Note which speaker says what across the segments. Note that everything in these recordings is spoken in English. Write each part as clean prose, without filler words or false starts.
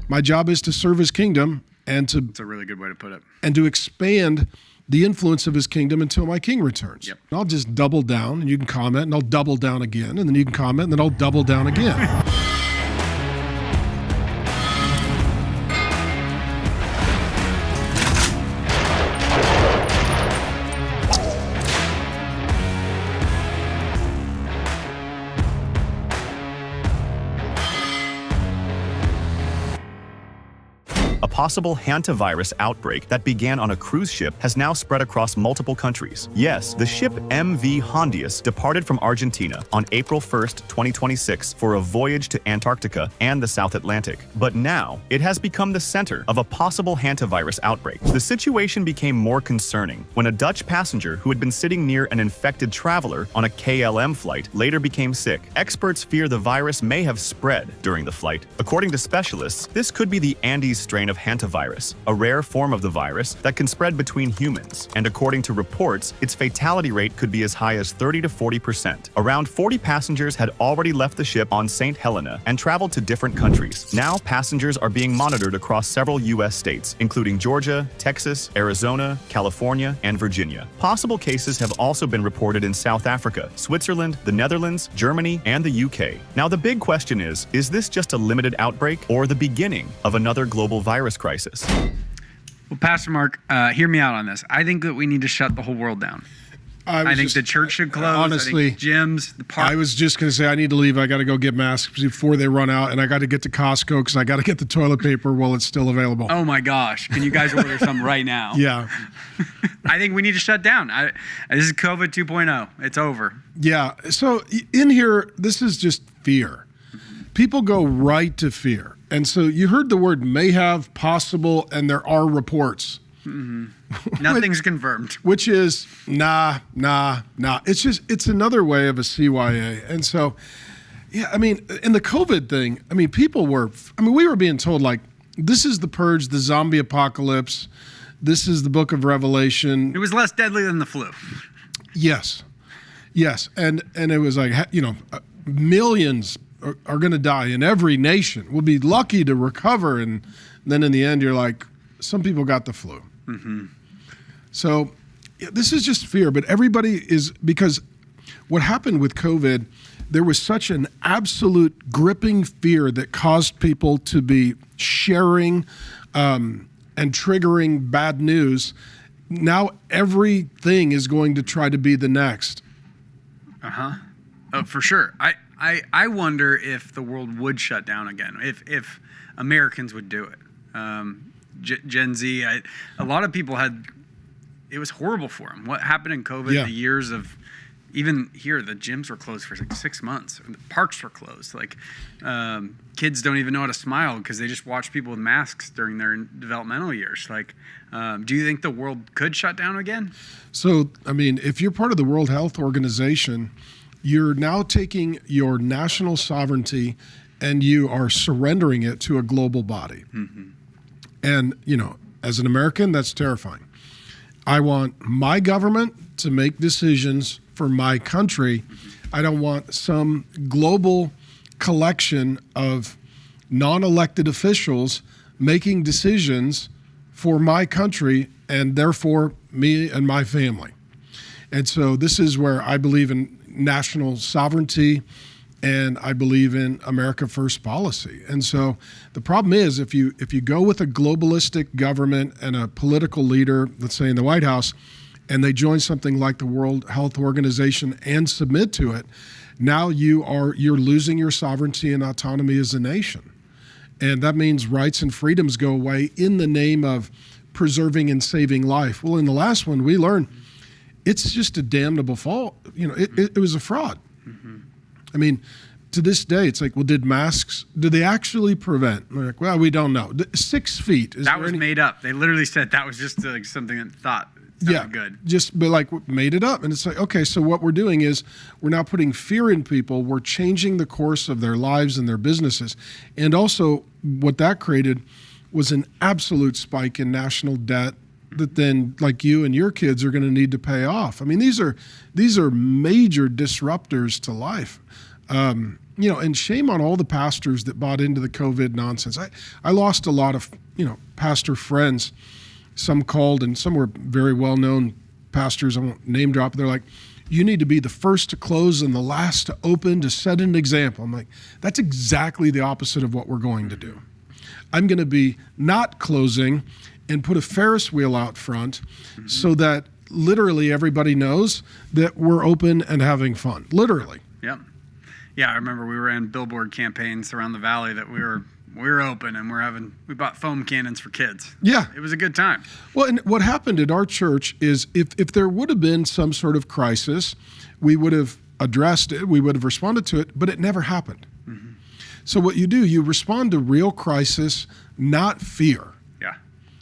Speaker 1: My job is to serve his kingdom and to...
Speaker 2: That's a really good way to put it.
Speaker 1: And to expand the influence of his kingdom until my king returns.
Speaker 2: Yep.
Speaker 1: And I'll just double down, and you can comment, and I'll double down again, and then you can comment, and then I'll double down again.
Speaker 3: A possible Hantavirus outbreak that began on a cruise ship has now spread across multiple countries. Yes, the ship MV Hondius departed from Argentina on April 1st, 2026 for a voyage to Antarctica and the South Atlantic. But now, it has become the center of a possible Hantavirus outbreak. The situation became more concerning when a Dutch passenger who had been sitting near an infected traveler on a KLM flight later became sick. Experts fear the virus may have spread during the flight. According to specialists, this could be the Andes strain of Hantavirus, a rare form of the virus that can spread between humans, and according to reports, its fatality rate could be as high as 30 to 40%. Around 40 passengers had already left the ship on St. Helena and traveled to different countries. Now, passengers are being monitored across several U.S. states, including Georgia, Texas, Arizona, California, and Virginia. Possible cases have also been reported in South Africa, Switzerland, the Netherlands, Germany, and the UK. Now, the big question is this just a limited outbreak or the beginning of another global virus crisis?
Speaker 2: Well, Pastor Mark, hear me out on this. I think that we need to shut the whole world down. I think the church should close.
Speaker 1: Honestly,
Speaker 2: I think gyms, the park.
Speaker 1: I was just going to say I need to leave. I got to go get masks before they run out, and I got to get to Costco because I got to get the toilet paper while it's still available.
Speaker 2: Oh my gosh! Can you guys order some right now?
Speaker 1: Yeah.
Speaker 2: I think we need to shut down. This is COVID 2.0. It's over.
Speaker 1: Yeah. So in here, this is just fear. People go right to fear. And so you heard the word may have, possible, and there are reports.
Speaker 2: Mm-hmm. Nothing's confirmed.
Speaker 1: Which is nah. It's another way of a CYA. And so, yeah, I mean, in the COVID thing, I mean, we were being told like, this is the purge, the zombie apocalypse. This is the book of Revelation.
Speaker 2: It was less deadly than the flu.
Speaker 1: Yes. And it was like, millions are going to die in every nation. We'll be lucky to recover. And then in the end, you're like, some people got the flu. Mm-hmm. So yeah, this is just fear. But everybody is, because what happened with COVID, there was such an absolute gripping fear that caused people to be sharing and triggering bad news. Now everything is going to try to be the next.
Speaker 2: For sure. I wonder if the world would shut down again, if Americans would do it. Gen Z, a lot of people it was horrible for them. What happened in COVID, the years of, even here, the gyms were closed for like 6 months. The parks were closed. Like, kids don't even know how to smile because they just watch people with masks during their developmental years. Like, do you think the world could shut down again? So,
Speaker 1: I mean, if you're part of the World Health Organization, you're now taking your national sovereignty and you are surrendering it to a global body. Mm-hmm. And, as an American, that's terrifying. I want my government to make decisions for my country. I don't want some global collection of non-elected officials making decisions for my country and therefore me and my family. And so this is where I believe in national sovereignty and I believe in America First policy. And so the problem is if you go with a globalistic government and a political leader, let's say in the White House, and they join something like the World Health Organization and submit to it, now you're losing your sovereignty and autonomy as a nation. And that means rights and freedoms go away in the name of preserving and saving life. Well, in the last one, we learned it's just a damnable fault. It was a fraud. Mm-hmm. I mean, to this day, it's like, well, did they actually prevent? We're like, well, we don't know. 6 feet.
Speaker 2: That was made up. They literally said that was just like something that thought sounded good.
Speaker 1: But like made it up. And it's like, okay, so what we're doing is we're now putting fear in people. We're changing the course of their lives and their businesses. And also what that created was an absolute spike in national debt that then like you and your kids are going to need to pay off. I mean, these are major disruptors to life. And shame on all the pastors that bought into the COVID nonsense. I lost a lot of, pastor friends. Some called, and some were very well-known pastors. I won't name drop. They're like, you need to be the first to close and the last to open to set an example. I'm like, that's exactly the opposite of what we're going to do. I'm going to be not closing and put a Ferris wheel out front so that literally everybody knows that we're open and having fun. Literally.
Speaker 2: Yep. Yeah, I remember we were in billboard campaigns around the valley that we were open and we bought foam cannons for kids.
Speaker 1: Yeah.
Speaker 2: It was a good time.
Speaker 1: Well, and what happened at our church is if there would have been some sort of crisis, we would have addressed it, we would have responded to it, but it never happened. Mm-hmm. So what you do, you respond to real crisis, not fear.
Speaker 2: Yeah.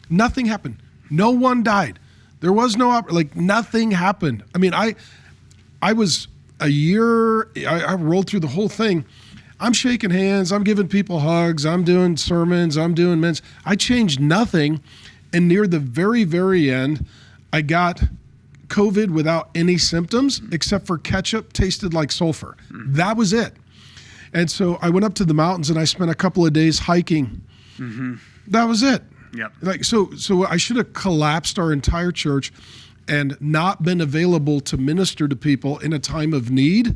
Speaker 1: Nothing happened. No one died. There was nothing happened. I mean, I was a year, I rolled through the whole thing. I'm shaking hands, I'm giving people hugs, I'm doing sermons, I'm doing men's. I changed nothing. And near the very, very end, I got COVID without any symptoms except for ketchup tasted like sulfur. That was it. And so I went up to the mountains and I spent a couple of days hiking. Mm-hmm. That was it.
Speaker 2: Yep.
Speaker 1: So I should have collapsed our entire church and not been available to minister to people in a time of need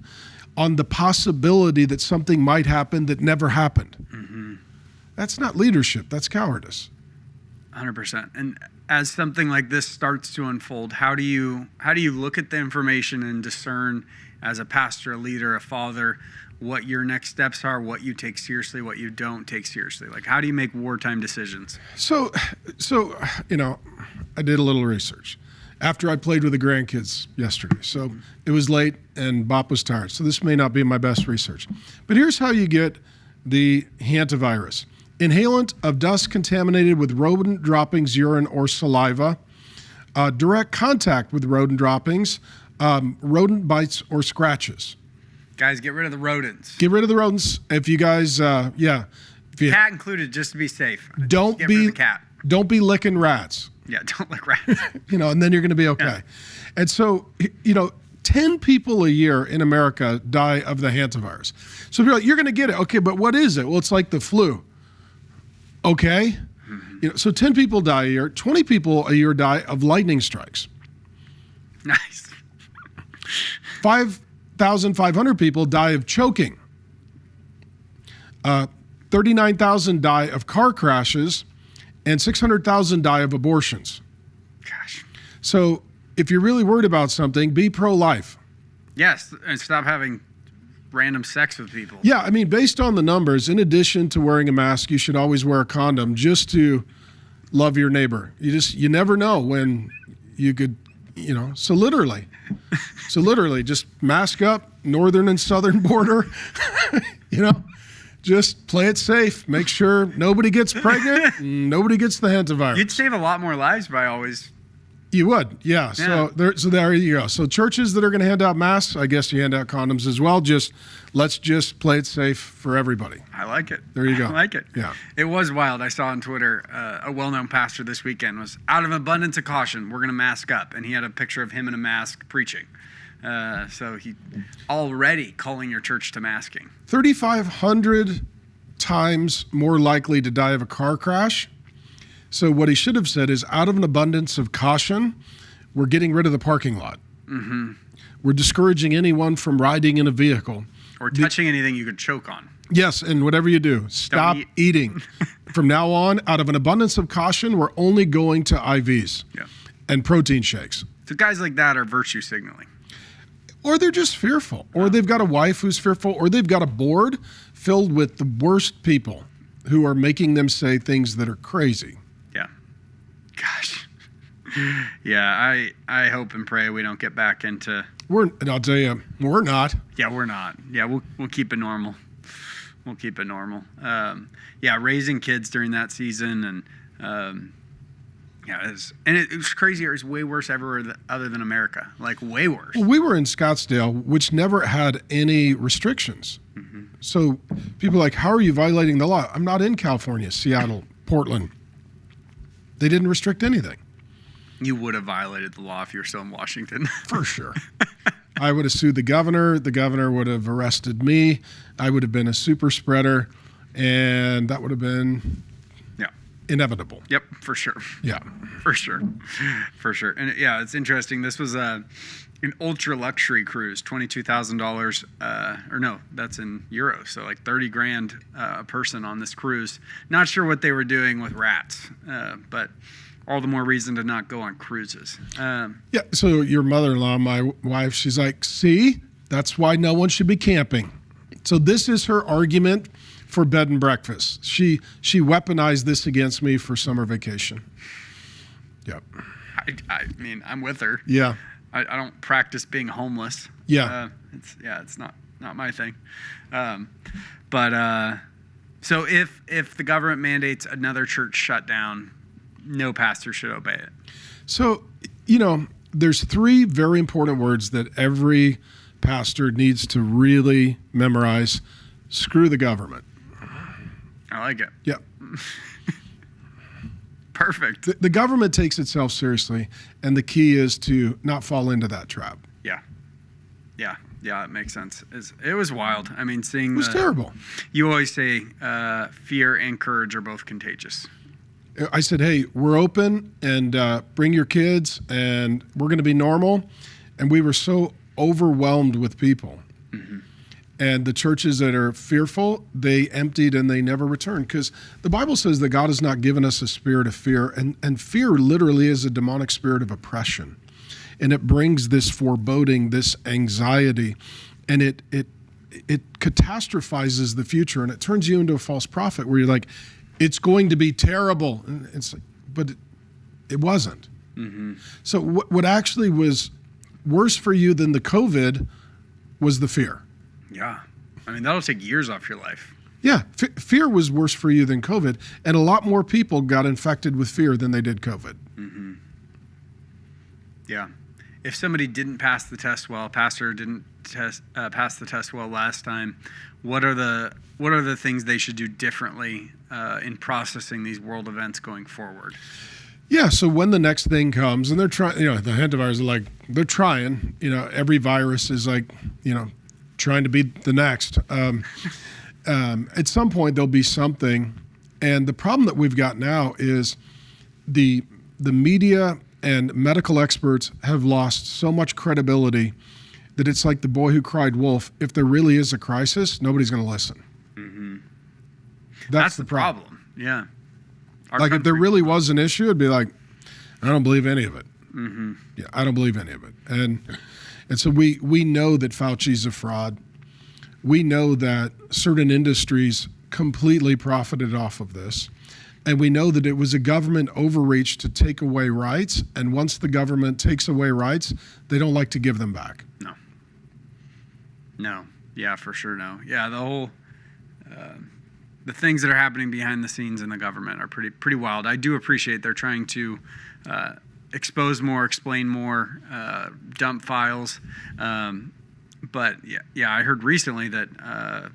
Speaker 1: on the possibility that something might happen that never happened. Mm-hmm. That's not leadership. That's cowardice.
Speaker 2: 100%. And as something like this starts to unfold, how do you look at the information and discern as a pastor, a leader, a father, what your next steps are, what you take seriously, what you don't take seriously? Like, how do you make wartime decisions?
Speaker 1: So I did a little research after I played with the grandkids yesterday. So it was late and Bop was tired. So this may not be my best research. But here's how you get the hantavirus. Inhalant of dust contaminated with rodent droppings, urine, or saliva. Direct contact with rodent droppings, rodent bites or scratches.
Speaker 2: Guys, get rid of the rodents.
Speaker 1: Get rid of the rodents. If you guys, If you,
Speaker 2: cat included, just to be safe.
Speaker 1: Don't
Speaker 2: get
Speaker 1: be
Speaker 2: rid of the cat.
Speaker 1: Don't be licking rats.
Speaker 2: Yeah, don't lick rats.
Speaker 1: And then you're going to be okay. Yeah. And so, 10 people a year in America die of the hantavirus. So if you're like, you're going to get it. Okay, but what is it? Well, it's like the flu. Okay. Mm-hmm. So 10 people die a year. 20 people a year die of lightning strikes.
Speaker 2: Nice.
Speaker 1: 5,500 people die of choking. 39,000 die of car crashes, and 600,000 die of abortions.
Speaker 2: Gosh.
Speaker 1: So if you're really worried about something, be pro-life.
Speaker 2: Yes, and stop having random sex with people.
Speaker 1: Yeah, I mean, based on the numbers, in addition to wearing a mask, you should always wear a condom just to love your neighbor. You never know when you could, so literally, just mask up, northern and southern border, just play it safe. Make sure nobody gets pregnant, nobody gets the hantavirus.
Speaker 2: You'd save a lot more lives by always.
Speaker 1: You would, yeah. So there you go. So churches that are going to hand out masks, I guess you hand out condoms as well. Let's just play it safe for everybody.
Speaker 2: I like it.
Speaker 1: There you go.
Speaker 2: I like it.
Speaker 1: Yeah.
Speaker 2: It was wild. I saw on Twitter a well-known pastor this weekend was out of abundance of caution, we're going to mask up, and he had a picture of him in a mask preaching. So he already calling your church to masking.
Speaker 1: 3,500 times more likely to die of a car crash. So what he should have said is, out of an abundance of caution, we're getting rid of the parking lot. Mm-hmm. We're discouraging anyone from riding in a vehicle.
Speaker 2: Or touching anything you could choke on.
Speaker 1: Yes, and whatever you do, stop eating. From now on, out of an abundance of caution, we're only going to IVs and protein shakes.
Speaker 2: So guys like that are virtue signaling.
Speaker 1: Or they're just fearful. Or they've got a wife who's fearful. Or they've got a board filled with the worst people who are making them say things that are crazy.
Speaker 2: Yeah. Gosh. Yeah, I hope and pray we don't get back into...
Speaker 1: And I'll tell you, we're not.
Speaker 2: Yeah, we're not. Yeah, we'll keep it normal. We'll keep it normal. Raising kids during that season and... it was crazy. It was way worse everywhere other than America. Like, way worse.
Speaker 1: Well, we were in Scottsdale, which never had any restrictions. Mm-hmm. So people are like, how are you violating the law? I'm not in California, Seattle, Portland. They didn't restrict anything.
Speaker 2: You would have violated the law if you were still in Washington.
Speaker 1: For sure. I would have sued the governor. The governor would have arrested me. I would have been a super spreader, and that would have been
Speaker 2: Yeah.
Speaker 1: inevitable.
Speaker 2: Yep, for sure.
Speaker 1: Yeah.
Speaker 2: For sure. For sure. And yeah, it's interesting. This was an ultra luxury cruise, $22,000, or no, that's in euros. So like 30 grand a person on this cruise. Not sure what they were doing with rats, but all the more reason to not go on cruises.
Speaker 1: Yeah. So your mother-in-law, my wife, she's like, see, that's why no one should be camping. So this is her argument for bed and breakfast. She weaponized this against me for summer vacation. Yep.
Speaker 2: I mean, I'm with her.
Speaker 1: Yeah.
Speaker 2: I don't practice being homeless.
Speaker 1: Yeah.
Speaker 2: It's not my thing. So if the government mandates another church shutdown, no pastor should obey it.
Speaker 1: So, there's 3 very important words that every pastor needs to really memorize. Screw the government.
Speaker 2: I like it.
Speaker 1: Yep.
Speaker 2: Perfect.
Speaker 1: The government takes itself seriously, and the key is to not fall into that trap.
Speaker 2: Yeah, it makes sense. It was wild. I mean, seeing
Speaker 1: It was terrible.
Speaker 2: You always say fear and courage are both contagious.
Speaker 1: I said, hey, we're open, and bring your kids, and we're going to be normal. And we were so overwhelmed with people.
Speaker 2: Mm-hmm.
Speaker 1: And the churches that are fearful, they emptied and they never returned. Because the Bible says that God has not given us a spirit of fear. And fear literally is a demonic spirit of oppression. And it brings this foreboding, this anxiety, and it catastrophizes the future. And it turns you into a false prophet where you're like, it's going to be terrible. And it's like, but it wasn't.
Speaker 2: Mm-hmm.
Speaker 1: So what actually was worse for you than the COVID was the fear.
Speaker 2: Yeah. I mean, that'll take years off your life.
Speaker 1: Yeah. Fear was worse for you than COVID. And a lot more people got infected with fear than they did COVID.
Speaker 2: Mm-hmm. Yeah. If somebody didn't pass the test well, pastor didn't pass the test well last time, what are the things they should do differently in processing these world events going forward?
Speaker 1: Yeah, so when the next thing comes, and they're trying, the Hantavirus are like, they're trying, every virus is like, trying to be the next. At some point, there'll be something. And the problem that we've got now is the media and medical experts have lost so much credibility that it's like the boy who cried wolf. If there really is a crisis, nobody's going to listen.
Speaker 2: Mm-hmm.
Speaker 1: That's the problem.
Speaker 2: Yeah.
Speaker 1: If there really was an issue, it'd be like, I don't believe any of it.
Speaker 2: Mm-hmm.
Speaker 1: Yeah, I don't believe any of it. And so we know that Fauci's a fraud. We know that certain industries completely profited off of this. And we know that it was a government overreach to take away rights. And once the government takes away rights, they don't like to give them back.
Speaker 2: No. Yeah, for sure no. Yeah, the whole... the things that are happening behind the scenes in the government are pretty wild. I do appreciate they're trying to expose more, explain more, dump files. But yeah, I heard recently that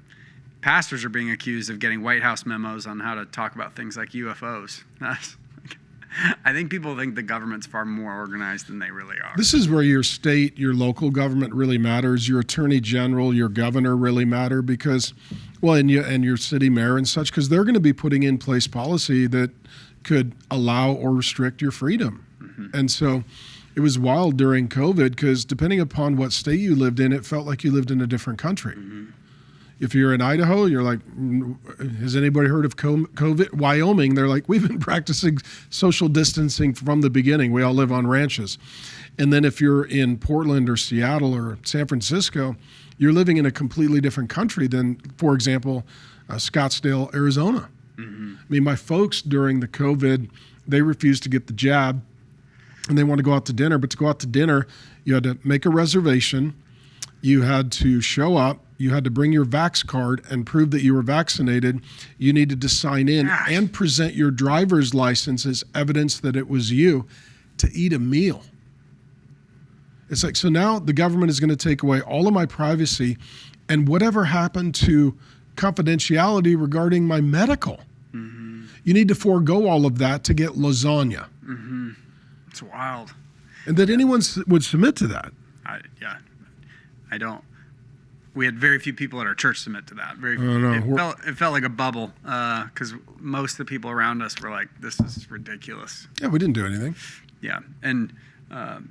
Speaker 2: pastors are being accused of getting White House memos on how to talk about things like UFOs. I think people think the government's far more organized than they really are.
Speaker 1: This is where your state, your local government really matters. Your attorney general, your governor really matter because, and your city mayor and such, because they're going to be putting in place policy that could allow or restrict your freedom. Mm-hmm. And so it was wild during COVID because depending upon what state you lived in, it felt like you lived in a different country. Mm-hmm. If you're in Idaho, you're like, has anybody heard of COVID? Wyoming, they're like, we've been practicing social distancing from the beginning. We all live on ranches. And then if you're in Portland or Seattle or San Francisco, you're living in a completely different country than, for example, Scottsdale, Arizona. Mm-hmm. I mean, my folks during the COVID, they refused to get the jab and they want to go out to dinner. But to go out to dinner, you had to make a reservation. You had to show up. You had to bring your Vax card and prove that you were vaccinated. You needed to sign in and present your driver's license as evidence that it was you to eat a meal. It's like, so now the government is going to take away all of my privacy and whatever happened to confidentiality regarding my medical. Mm-hmm. You need to forego all of that to get lasagna.
Speaker 2: Mm-hmm. It's wild.
Speaker 1: And that anyone would submit to that.
Speaker 2: Yeah. I don't. We had very few people at our church submit to that. It felt like a bubble because most of the people around us were like, "This is ridiculous."
Speaker 1: Yeah, we didn't do anything.
Speaker 2: Yeah, and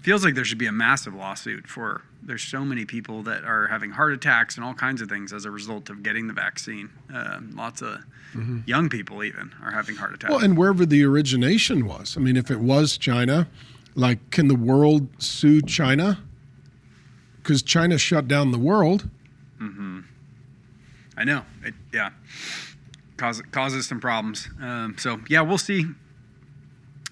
Speaker 2: feels like there should be a massive lawsuit for. There's so many people that are having heart attacks and all kinds of things as a result of getting the vaccine. Lots of young people even are having heart attacks.
Speaker 1: Well, and wherever the origination was. I mean, if it was China, like, can the world sue China? Because China shut down the world.
Speaker 2: I know. Causes some problems. So yeah, we'll see.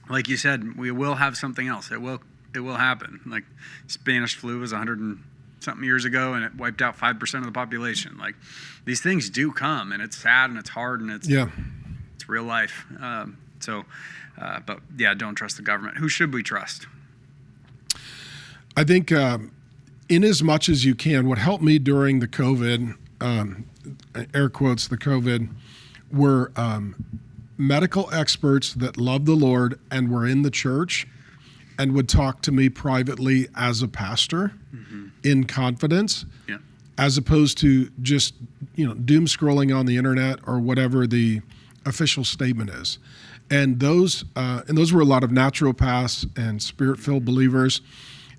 Speaker 2: Like you said, we will have something else. It will happen. Like Spanish flu was 100 and something years ago, and it wiped out 5% of the population. Like these things do come, and it's sad and it's hard and it's real life. But yeah, don't trust the government. Who should we trust?
Speaker 1: I think in as much as you can, what helped me during the COVID, air quotes, the COVID, were medical experts that loved the Lord and were in the church and would talk to me privately as a pastor in confidence, as opposed to just, doom scrolling on the internet or whatever the official statement is. And those were a lot of naturopaths and spirit-filled believers.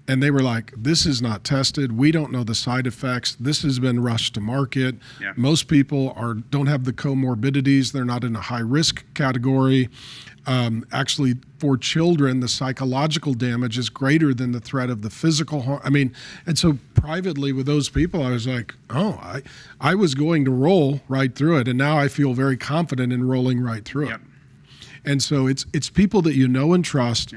Speaker 1: And they were like, this is not tested. We don't know the side effects. This has been rushed to market. Yeah. Most people don't have the comorbidities. They're not in a high-risk category. Actually, for children, the psychological damage is greater than the threat of the physical harm. I mean, and so privately with those people, I was like, I was going to roll right through it. And now I feel very confident in rolling right through it. And so it's people that you know and trust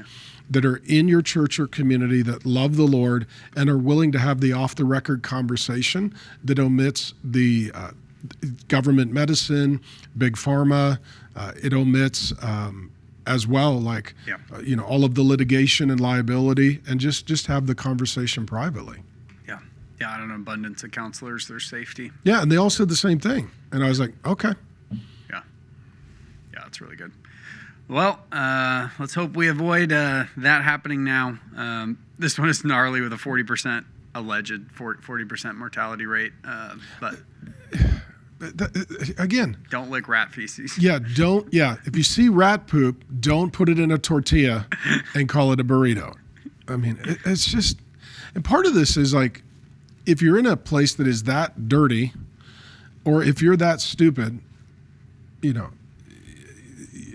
Speaker 1: that are in your church or community that love the Lord and are willing to have the off-the-record conversation that omits the government medicine, big pharma. It omits as well, like, all of the litigation and liability, and just have the conversation privately.
Speaker 2: Yeah, I don't know, abundance of counselors, their safety.
Speaker 1: Yeah, and they all said the same thing. And I was like, okay.
Speaker 2: Yeah, it's really good. Well, let's hope we avoid that happening now. This one is gnarly with a 40% alleged 40% mortality rate. But
Speaker 1: again,
Speaker 2: don't lick rat feces.
Speaker 1: If you see rat poop, don't put it in a tortilla and call it a burrito. I mean, it's just, and part of this is like, if you're in a place that is that dirty, or if you're that stupid,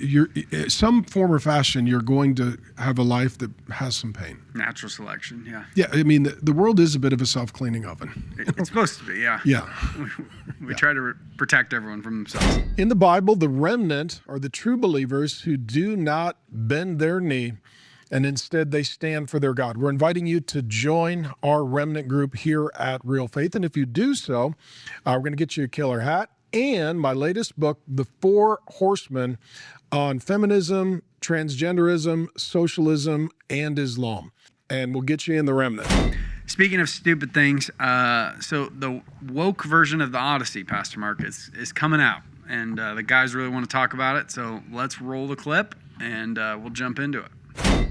Speaker 1: you're some form or fashion, you're going to have a life that has some pain.
Speaker 2: Natural selection, yeah.
Speaker 1: Yeah, I mean, the world is a bit of a self-cleaning oven.
Speaker 2: It's supposed to be, yeah.
Speaker 1: Yeah.
Speaker 2: We try to protect everyone from themselves.
Speaker 1: In the Bible, the remnant are the true believers who do not bend their knee, and instead they stand for their God. We're inviting you to join our remnant group here at Real Faith, and if you do so, we're going to get you a killer hat and my latest book, The Four Horsemen, on feminism, transgenderism, socialism, and Islam. And we'll get you in the remnant.
Speaker 2: Speaking of stupid things, so the woke version of the Odyssey, Pastor Mark, is coming out. And the guys really want to talk about it. So let's roll the clip and we'll jump into it.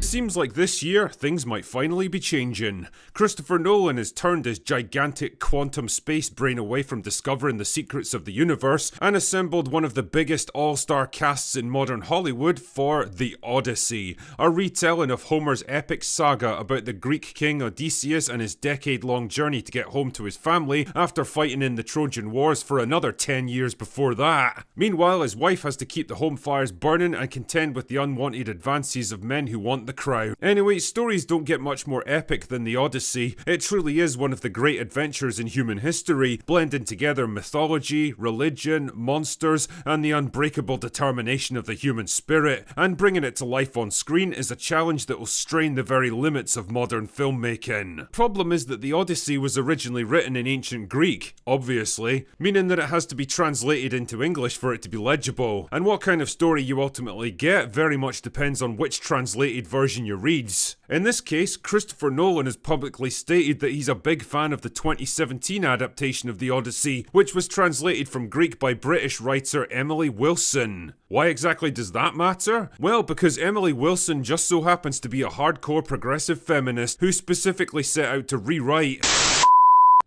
Speaker 4: Seems like this year, things might finally be changing. Christopher Nolan has turned his gigantic quantum space brain away from discovering the secrets of the universe and assembled one of the biggest all-star casts in modern Hollywood for The Odyssey, a retelling of Homer's epic saga about the Greek king Odysseus and his decade-long journey to get home to his family after fighting in the Trojan Wars for another 10 years before that. Meanwhile, his wife has to keep the home fires burning and contend with the unwanted advances of men who want the crown. Anyway, stories don't get much more epic than The Odyssey. It truly is one of the great adventures in human history, blending together mythology, religion, monsters, and the unbreakable determination of the human spirit. And bringing it to life on screen is a challenge that will strain the very limits of modern filmmaking. Problem is that The Odyssey was originally written in ancient Greek, obviously, meaning that it has to be translated into English for it to be legible. And what kind of story you ultimately get very much depends on which translated version you reads. In this case, Christopher Nolan has publicly stated that he's a big fan of the 2017 adaptation of The Odyssey, which was translated from Greek by British writer Emily Wilson. Why exactly does that matter? Well, because Emily Wilson just so happens to be a hardcore progressive feminist who specifically set out to rewrite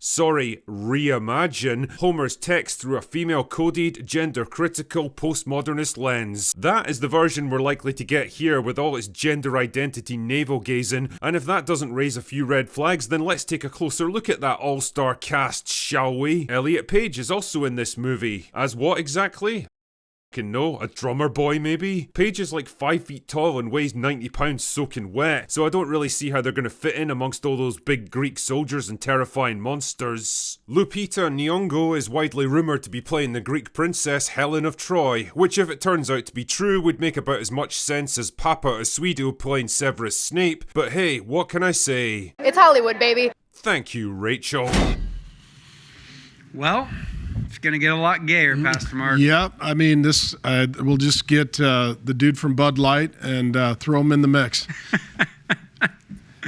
Speaker 4: sorry, reimagine Homer's text through a female-coded, gender-critical, postmodernist lens. That is the version we're likely to get here with all its gender identity navel-gazing, and if that doesn't raise a few red flags, then let's take a closer look at that all-star cast, shall we? Elliot Page is also in this movie. As what exactly? No, a drummer boy maybe? Page is like 5 feet tall and weighs 90 pounds soaking wet, so I don't really see how they're gonna fit in amongst all those big Greek soldiers and terrifying monsters. Lupita Nyong'o is widely rumoured to be playing the Greek princess Helen of Troy, which if it turns out to be true would make about as much sense as Papa Asuido playing Severus Snape, but hey, what can I say?
Speaker 5: It's Hollywood, baby.
Speaker 4: Thank you, Rachel.
Speaker 2: Well, it's going to get a lot gayer, Pastor Mark.
Speaker 1: Yep. I mean, this we'll just get the dude from Bud Light and throw him in the mix.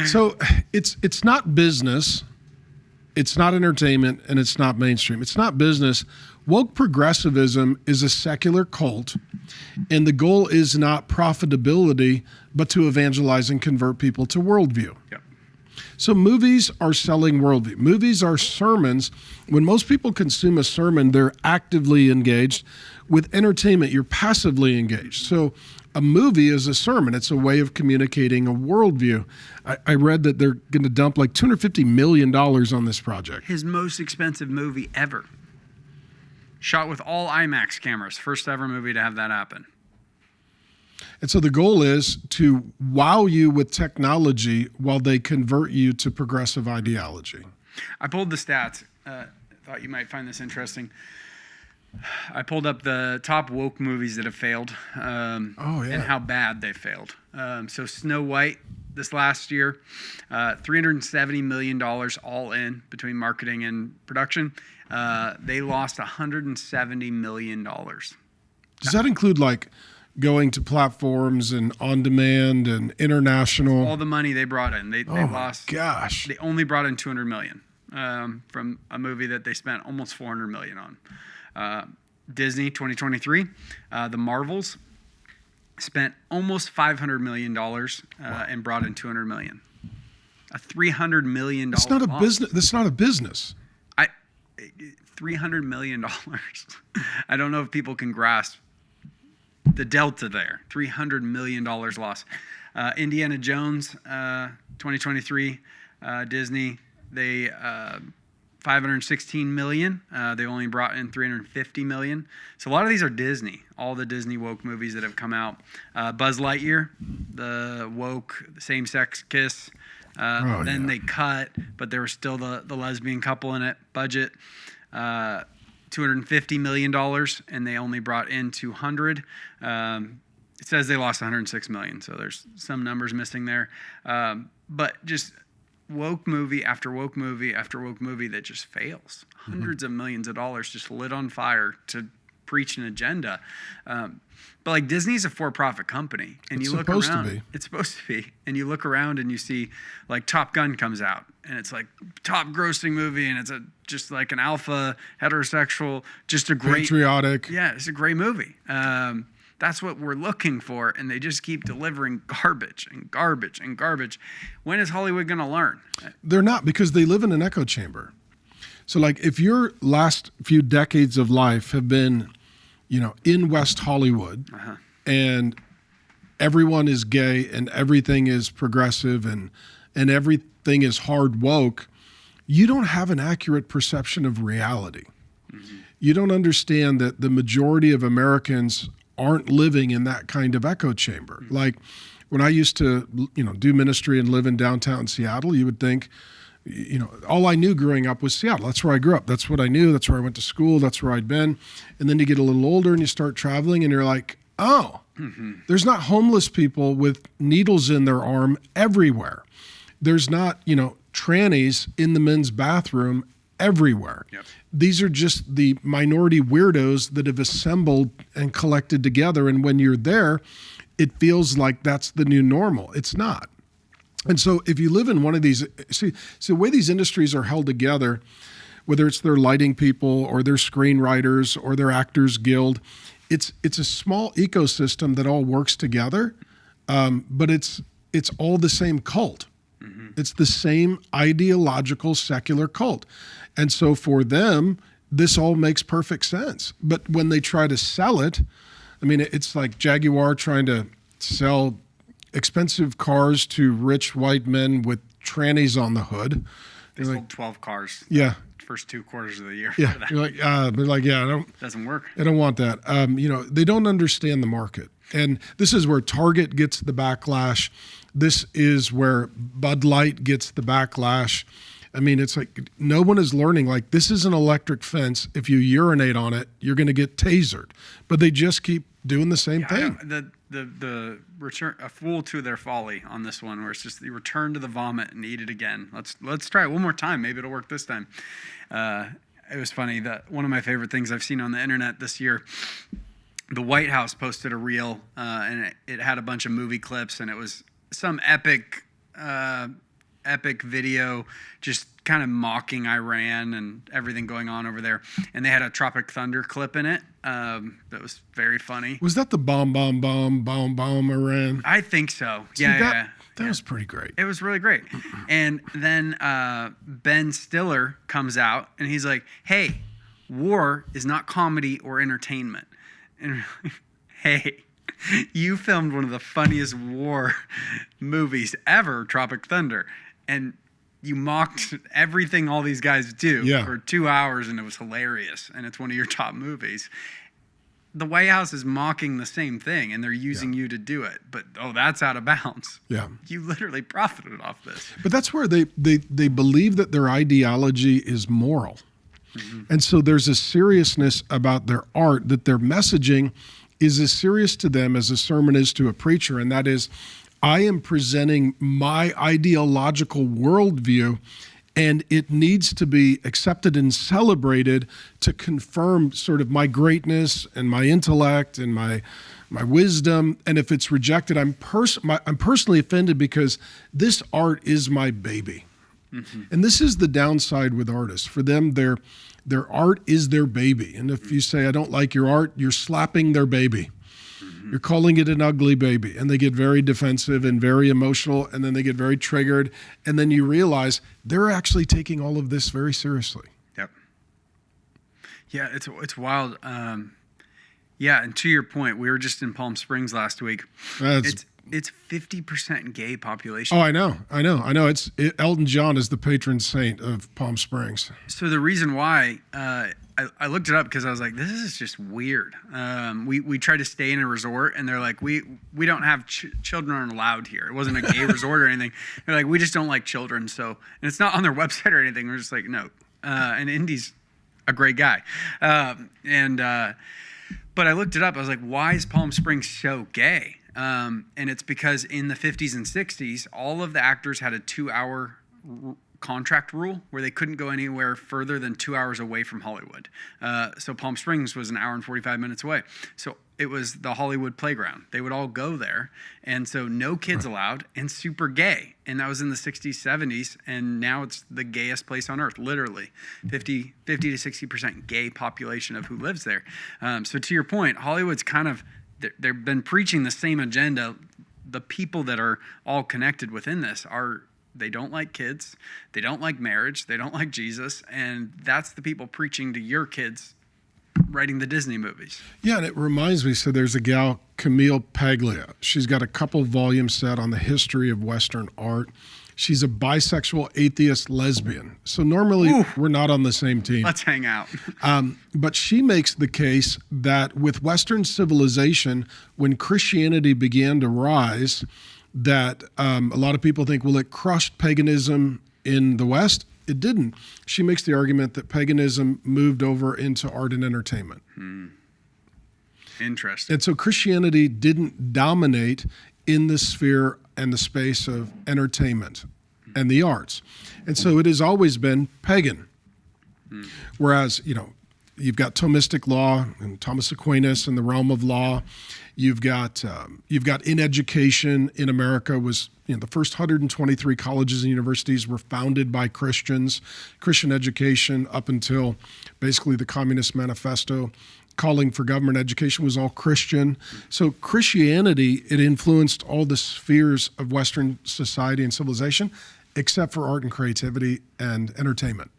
Speaker 1: So it's not business, it's not entertainment, and it's not mainstream. It's not business. Woke progressivism is a secular cult, and the goal is not profitability, but to evangelize and convert people to worldview.
Speaker 2: Yep.
Speaker 1: So movies are selling worldview. Movies are sermons. When most people consume a sermon, they're actively engaged. With entertainment, you're passively engaged. So a movie is a sermon. It's a way of communicating a worldview. I read that they're going to dump like $250 million on this project.
Speaker 2: His most expensive movie ever. Shot with all IMAX cameras. First ever movie to have that happen.
Speaker 1: And so the goal is to wow you with technology while they convert you to progressive ideology.
Speaker 2: I pulled the stats. Thought you might find this interesting. I pulled up the top woke movies that have failed and how bad they failed. So Snow White this last year, $370 million all in between marketing and production. They lost $170 million.
Speaker 1: Does that include like going to platforms and on demand and international?
Speaker 2: All the money they brought in. They lost.
Speaker 1: Gosh.
Speaker 2: They only brought in $200 million from a movie that they spent almost $400 million on. Disney 2023, the Marvels spent almost $500 million and brought in $200 million. A $300 million.
Speaker 1: It's not a business. That's not a business.
Speaker 2: $300 million. I don't know if people can grasp the delta there. $300 million loss. Indiana Jones 2023, Disney, they $516 million. They only brought in $350 million. So a lot of these are Disney. All the Disney woke movies that have come out. Buzz Lightyear, the woke same-sex kiss. They cut, but there was still the lesbian couple in it. Budget $250 million, and they only brought in $200. It says they lost $106 million, so there's some numbers missing there. But just woke movie after woke movie after woke movie that just fails. Hundreds of millions of dollars just lit on fire to preach an agenda. But like Disney's a for-profit company, and
Speaker 1: It's
Speaker 2: you look
Speaker 1: supposed to
Speaker 2: around.
Speaker 1: be.
Speaker 2: It's supposed to be, and you look around and you see like Top Gun comes out, and it's like top grossing movie, and it's just like an alpha heterosexual, just a great
Speaker 1: Patriotic.
Speaker 2: Yeah, it's a great movie. That's what we're looking for, and they just keep delivering garbage and garbage and garbage. When is Hollywood going to learn?
Speaker 1: They're not, because they live in an echo chamber. So like if your last few decades of life have been, in West Hollywood and everyone is gay and everything is progressive and everything is hard woke, you don't have an accurate perception of reality. Mm-hmm. You don't understand that the majority of Americans aren't living in that kind of echo chamber. Mm-hmm. Like when I used to, do ministry and live in downtown Seattle, you would think, all I knew growing up was Seattle. That's where I grew up. That's what I knew. That's where I went to school. That's where I'd been. And then you get a little older and you start traveling and you're like, oh, there's not homeless people with needles in their arm everywhere. There's not, trannies in the men's bathroom everywhere. Yep. These are just the minority weirdos that have assembled and collected together. And when you're there, it feels like that's the new normal. It's not. And so if you live in one of these, see the way these industries are held together, whether it's their lighting people or their screenwriters or their actors guild, it's a small ecosystem that all works together, but it's all the same cult. It's the same ideological secular cult. And so for them, this all makes perfect sense. But when they try to sell it, I mean, it's like Jaguar trying to sell expensive cars to rich white men with trannies on the hood.
Speaker 2: They sold 12 cars.
Speaker 1: Yeah.
Speaker 2: First 2 quarters of the year.
Speaker 1: Yeah. You're like, I don't.
Speaker 2: Doesn't work.
Speaker 1: I don't want that. They don't understand the market. And this is where Target gets the backlash. This is where Bud Light gets the backlash. I mean, it's like no one is learning. Like, this is an electric fence. If you urinate on it, you're going to get tasered. But they just keep doing the same thing.
Speaker 2: The return, a fool to their folly on this one, where it's just you return to the vomit and eat it again. Let's try it one more time. Maybe it'll work this time. It was funny that one of my favorite things I've seen on the internet this year. The White House posted a reel, and it had a bunch of movie clips, and it was some epic video, just kind of mocking Iran and everything going on over there. And they had a Tropic Thunder clip in it that was very funny.
Speaker 1: Was that the bomb Iran?
Speaker 2: I think so.
Speaker 1: See,
Speaker 2: Yeah.
Speaker 1: That was pretty great.
Speaker 2: It was really great. And then Ben Stiller comes out, and he's like, hey, war is not comedy or entertainment. And hey, you filmed one of the funniest war movies ever, Tropic Thunder, and you mocked everything all these guys do for 2 hours, and it was hilarious, and it's one of your top movies. The White House is mocking the same thing, and they're using you to do it. But, that's out of bounds. Yeah. You literally profited off this.
Speaker 1: But that's where they believe that their ideology is moral. Mm-hmm. And so there's a seriousness about their art, that their messaging is as serious to them as a sermon is to a preacher. And that is, I am presenting my ideological worldview, and it needs to be accepted and celebrated to confirm sort of my greatness and my intellect and my wisdom. And if it's rejected, I'm personally offended because this art is my baby. Mm-hmm. And this is the downside with artists. For them, their art is their baby. And if you say, I don't like your art, you're slapping their baby. You're calling it an ugly baby. And they get very defensive and very emotional, and then they get very triggered. And then you realize they're actually taking all of this very seriously.
Speaker 2: Yep. Yeah, it's wild. And to your point, we were just in Palm Springs last week. It's 50% gay population.
Speaker 1: Oh, I know. Elton John is the patron saint of Palm Springs. So
Speaker 2: the reason why I looked it up because I was like, this is just weird. We tried to stay in a resort, and they're like, we don't have children aren't allowed here. It wasn't a gay resort or anything. They're like, we just don't like children. So, and it's not on their website or anything. We're just like, no. And Indy's a great guy. But I looked it up. I was like, why is Palm Springs so gay? And it's because in the 50s and 60s, all of the actors had a 2-hour contract rule where they couldn't go anywhere further than 2 hours away from Hollywood. So Palm Springs was an hour and 45 minutes away. So it was the Hollywood playground. They would all go there. And so no kids allowed, and super gay. And that was in the 60s, 70s. And now it's the gayest place on earth, literally. 50 to 60% gay population of who lives there. So to your point, Hollywood's kind of, they've been preaching the same agenda. The people that are all connected within this they don't like kids, they don't like marriage, they don't like Jesus, and that's the people preaching to your kids writing the Disney movies.
Speaker 1: Yeah, and it reminds me, so there's a gal, Camille Paglia. She's got a couple volume set on the history of Western art. She's a bisexual, atheist, lesbian. So normally we're not on the same team.
Speaker 2: Let's hang out.
Speaker 1: But she makes the case that with Western civilization, when Christianity began to rise, that a lot of people think, well, it crushed paganism in the West. It didn't. She makes the argument that paganism moved over into art and entertainment.
Speaker 2: Interesting.
Speaker 1: And so Christianity didn't dominate in the sphere and the space of entertainment and the arts. And so it has always been pagan. Whereas, you've got Thomistic law and Thomas Aquinas in the realm of law. You've got in education in America was, the first 123 colleges and universities were founded by Christians. Christian education up until basically the Communist Manifesto calling for government education was all Christian. So Christianity, it influenced all the spheres of Western society and civilization, except for art and creativity and entertainment.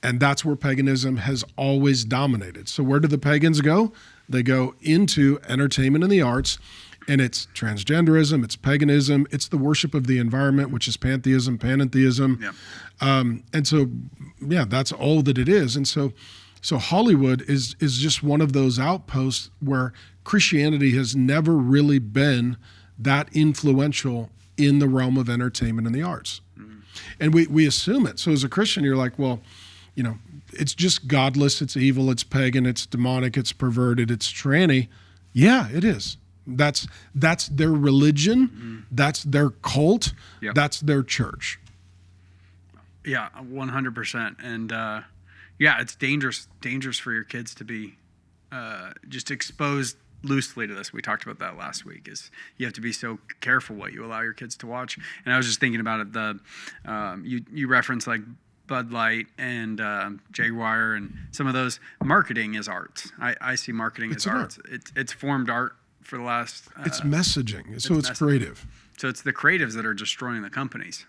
Speaker 1: And that's where paganism has always dominated. So where do the pagans go? They go into entertainment and the arts, and it's transgenderism, it's paganism, it's the worship of the environment, which is pantheism, panentheism.
Speaker 2: Yeah.
Speaker 1: And so, that's all that it is. And so Hollywood is just one of those outposts where Christianity has never really been that influential in the realm of entertainment and the arts. Mm-hmm. And we assume it. So as a Christian, you're like, well, it's just godless, it's evil, it's pagan, it's demonic, it's perverted, it's tranny. Yeah, it is. That's their religion, mm-hmm. That's their cult, yep. That's their church.
Speaker 2: Yeah, 100%. And it's dangerous for your kids to be just exposed loosely to this. We talked about that last week. Is you have to be so careful what you allow your kids to watch. And I was just thinking about it. You reference like Bud Light and Jaguar and some of those. Marketing is art. I see marketing as art. It's formed art for the last.
Speaker 1: It's messaging. So it's creative.
Speaker 2: So it's the creatives that are destroying the companies.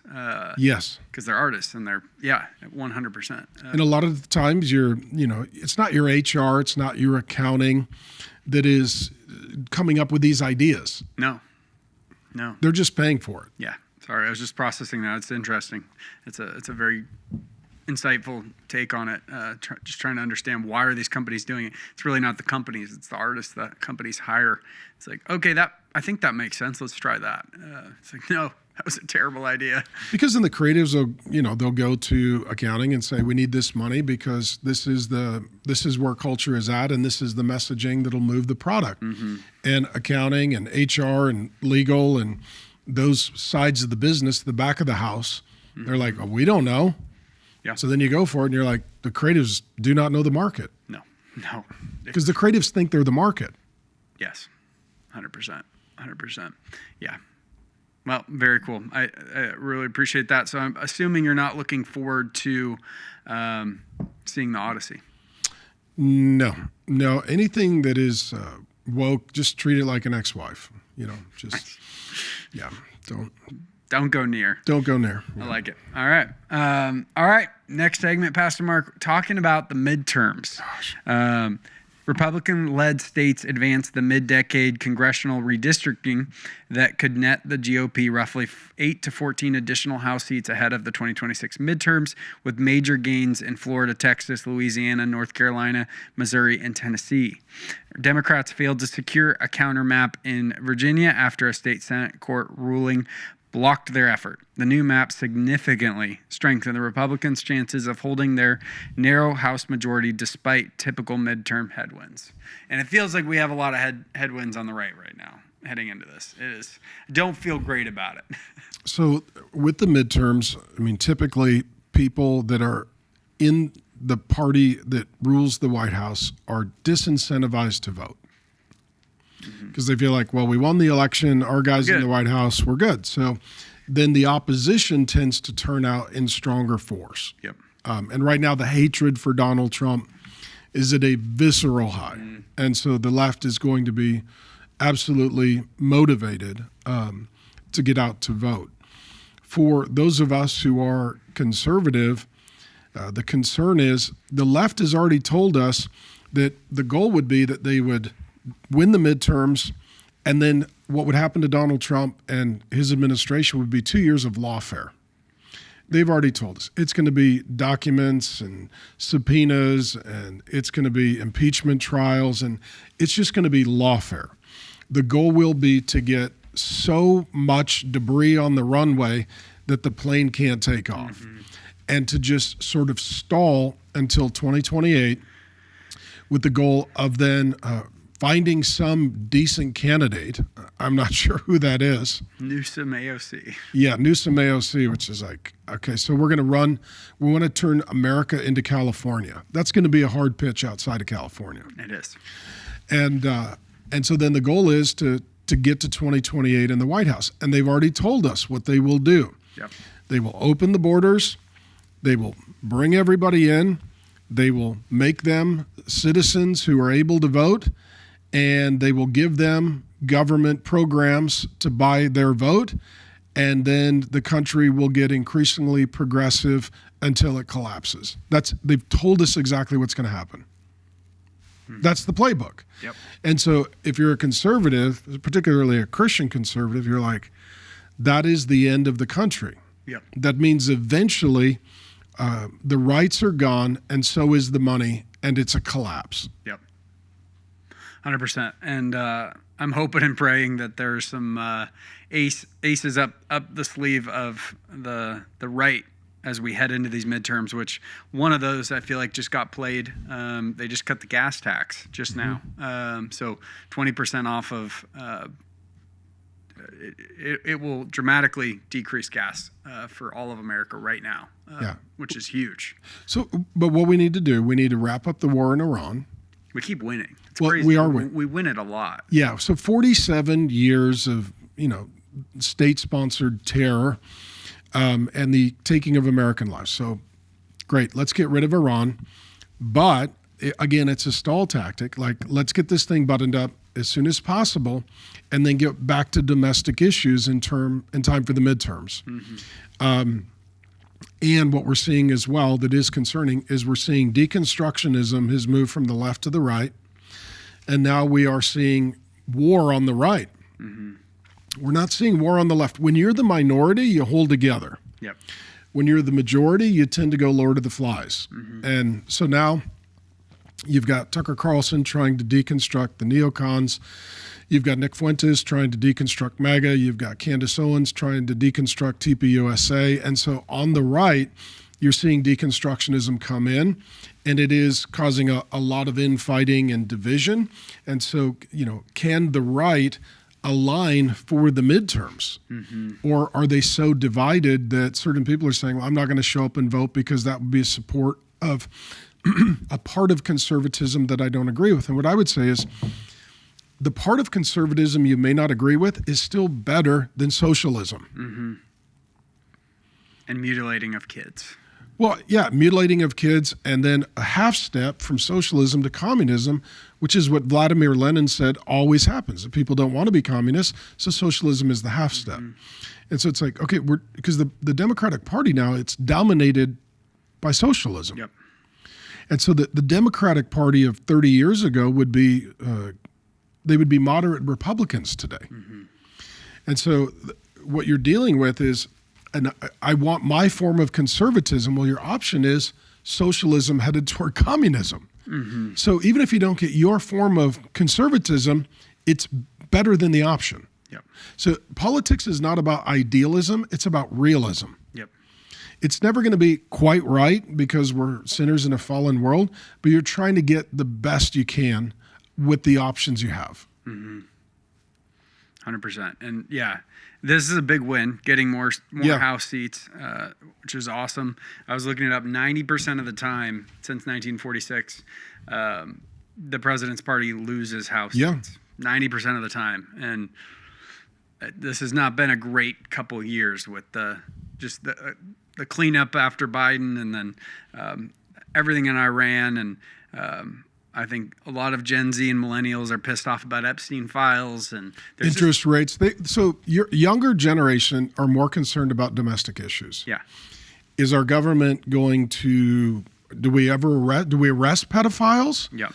Speaker 1: Yes.
Speaker 2: Because they're artists and they're 100%.
Speaker 1: And a lot of the times it's not your HR, it's not your accounting that is coming up with these ideas. No. They're just paying for it.
Speaker 2: Yeah. Sorry, I was just processing that. It's interesting. It's a very insightful take on it. Just trying to understand, why are these companies doing it? It's really not the companies; it's the artists that companies hire. It's like, okay, I think that makes sense. Let's try that. It's like, no, that was a terrible idea.
Speaker 1: Because then the creatives will, they'll go to accounting and say, we need this money because this is where culture is at, and this is the messaging that'll move the product. Mm-hmm. And accounting and HR and legal and those sides of the business, the back of the house, mm-hmm. They're like, oh, we don't know. Yeah. So then you go for it and you're like, the creatives do not know the market. No. Because the creatives think they're the market.
Speaker 2: Yes. 100%. Yeah. Well, very cool. I really appreciate that. So I'm assuming you're not looking forward to seeing the Odyssey.
Speaker 1: No. Anything that is woke, just treat it like an ex-wife. Don't go near. Yeah.
Speaker 2: I like it. All right. Next segment, Pastor Mark, talking about the midterms. Republican-led states advanced the mid-decade congressional redistricting that could net the GOP roughly 8 to 14 additional House seats ahead of the 2026 midterms, with major gains in Florida, Texas, Louisiana, North Carolina, Missouri, and Tennessee. Democrats failed to secure a counter map in Virginia after a state Senate court ruling blocked their effort. The new map significantly strengthened the Republicans' chances of holding their narrow House majority despite typical midterm headwinds. And it feels like we have a lot of headwinds on the right now heading into this. Don't feel great about it.
Speaker 1: So with the midterms, typically people that are in the party that rules the White House are disincentivized to vote. Because they feel like, well, we won the election, our guys in the White House, we're good. So then the opposition tends to turn out in stronger force. Yep. And right now the hatred for Donald Trump is at a visceral high. And so the left is going to be absolutely motivated to get out to vote. For those of us who are conservative, the concern is the left has already told us that the goal would be that they would win the midterms, and then what would happen to Donald Trump and his administration would be 2 years of lawfare. They've already told us it's going to be documents and subpoenas, and it's going to be impeachment trials, and it's just going to be lawfare. The goal will be to get so much debris on the runway that the plane can't take off, and to just sort of stall until 2028 with the goal of then finding some decent candidate. I'm not sure who that is.
Speaker 2: Newsom AOC.
Speaker 1: Yeah, Newsom AOC, which is like, okay, so we want to turn America into California. That's going to be a hard pitch outside of California.
Speaker 2: It is.
Speaker 1: And so then the goal is to get to 2028 in the White House. And they've already told us what they will do.
Speaker 2: Yep.
Speaker 1: They will open the borders. They will bring everybody in. They will make them citizens who are able to vote. And they will give them government programs to buy their vote. And then the country will get increasingly progressive until it collapses. They've told us exactly what's going to happen. That's the playbook.
Speaker 2: Yep.
Speaker 1: And so if you're a conservative, particularly a Christian conservative, you're like, that is the end of the country.
Speaker 2: Yep.
Speaker 1: That means eventually the rights are gone, and so is the money, and it's a collapse.
Speaker 2: Yep. 100%. And I'm hoping and praying that there's some aces up the sleeve of the right as we head into these midterms, which one of those I feel like just got played. They just cut the gas tax just now. So 20% off of, it will dramatically decrease gas for all of America right now, which is huge.
Speaker 1: So, but what we need to do, we need to wrap up the war in Iran.
Speaker 2: We keep winning. It's
Speaker 1: Well,
Speaker 2: crazy.
Speaker 1: we are winning.
Speaker 2: We win it a lot.
Speaker 1: Yeah, so 47 years of, state-sponsored terror and the taking of American lives. So, great, let's get rid of Iran. But, again, it's a stall tactic. Like, let's get this thing buttoned up as soon as possible and then get back to domestic issues in time for the midterms. And what we're seeing as well that is concerning is we're seeing deconstructionism has moved from the left to the right. And now we are seeing war on the right. We're not seeing war on the left. When you're the minority, you hold together.
Speaker 2: Yep.
Speaker 1: When you're the majority, you tend to go Lord of the Flies. And so now you've got Tucker Carlson trying to deconstruct the neocons. You've got Nick Fuentes trying to deconstruct MAGA. You've got Candace Owens trying to deconstruct TPUSA. And so on the right, you're seeing deconstructionism come in, and it is causing a lot of infighting and division. And so, can the right align for the midterms? Or are they so divided that certain people are saying, well, I'm not going to show up and vote because that would be a support of a part of conservatism that I don't agree with? And what I would say is the part of conservatism you may not agree with is still better than socialism.
Speaker 2: And mutilating of kids.
Speaker 1: Well, yeah, mutilating of kids, and then a half step from socialism to communism, which is what Vladimir Lenin said always happens. That people don't want to be communists, so socialism is the half step. And so it's like, okay, because the Democratic Party now, it's dominated by socialism.
Speaker 2: Yep.
Speaker 1: And so the Democratic Party of 30 years ago would be, they would be moderate Republicans today. And so what you're dealing with is, and I want my form of conservatism. Well, your option is socialism headed toward communism. So even if you don't get your form of conservatism, it's better than the option.
Speaker 2: Yep.
Speaker 1: So politics is not about idealism, it's about realism.
Speaker 2: Yep.
Speaker 1: It's never going to be quite right because we're sinners in a fallen world, but you're trying to get the best you can with the options you have.
Speaker 2: 100%. And yeah, this is a big win, getting more House seats, which is awesome. I was looking it up. 90% of the time since 1946, the president's party loses House seats. 90% of the time. And this has not been a great couple of years with the cleanup after Biden, and then everything in Iran, and I think a lot of Gen Z and millennials are pissed off about Epstein files and
Speaker 1: interest rates. So your younger generation are more concerned about domestic issues.
Speaker 2: Yeah.
Speaker 1: Is our government going to? Do we arrest pedophiles?
Speaker 2: Yeah.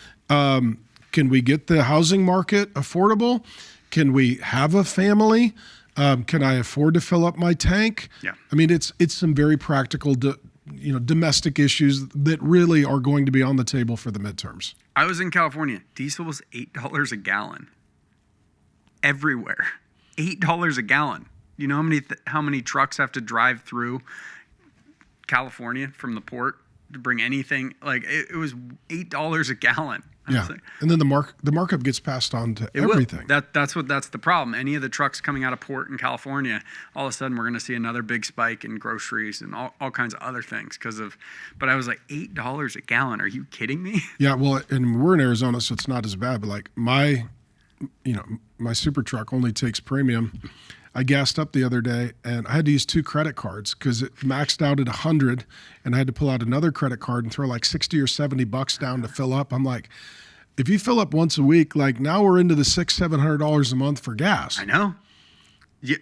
Speaker 1: Can we get the housing market affordable? Can we have a family? Can I afford to fill up my tank?
Speaker 2: Yeah.
Speaker 1: I mean, it's some very practical, domestic issues that really are going to be on the table for the midterms.
Speaker 2: I was in California. Diesel was $8 a gallon. Everywhere. $8 a gallon. You know how many trucks have to drive through California from the port to bring anything. Like it was $8 a gallon. I
Speaker 1: Yeah,
Speaker 2: was like,
Speaker 1: and then the markup gets passed on to
Speaker 2: it will.
Speaker 1: everything.
Speaker 2: That's the problem. Any of the trucks coming out of port in California, all of a sudden we're going to see another big spike in groceries and all kinds of other things but I was like, $8 a gallon. Are you kidding me?
Speaker 1: Yeah, well, and we're in Arizona, so it's not as bad. But like my super truck only takes premium. I gassed up the other day, and I had to use 2 credit cards because it maxed out at 100, and I had to pull out another credit card and throw like $60 or $70 down to fill up. I'm like, if you fill up once a week, like now we're into the $600-700 a month for gas.
Speaker 2: I know.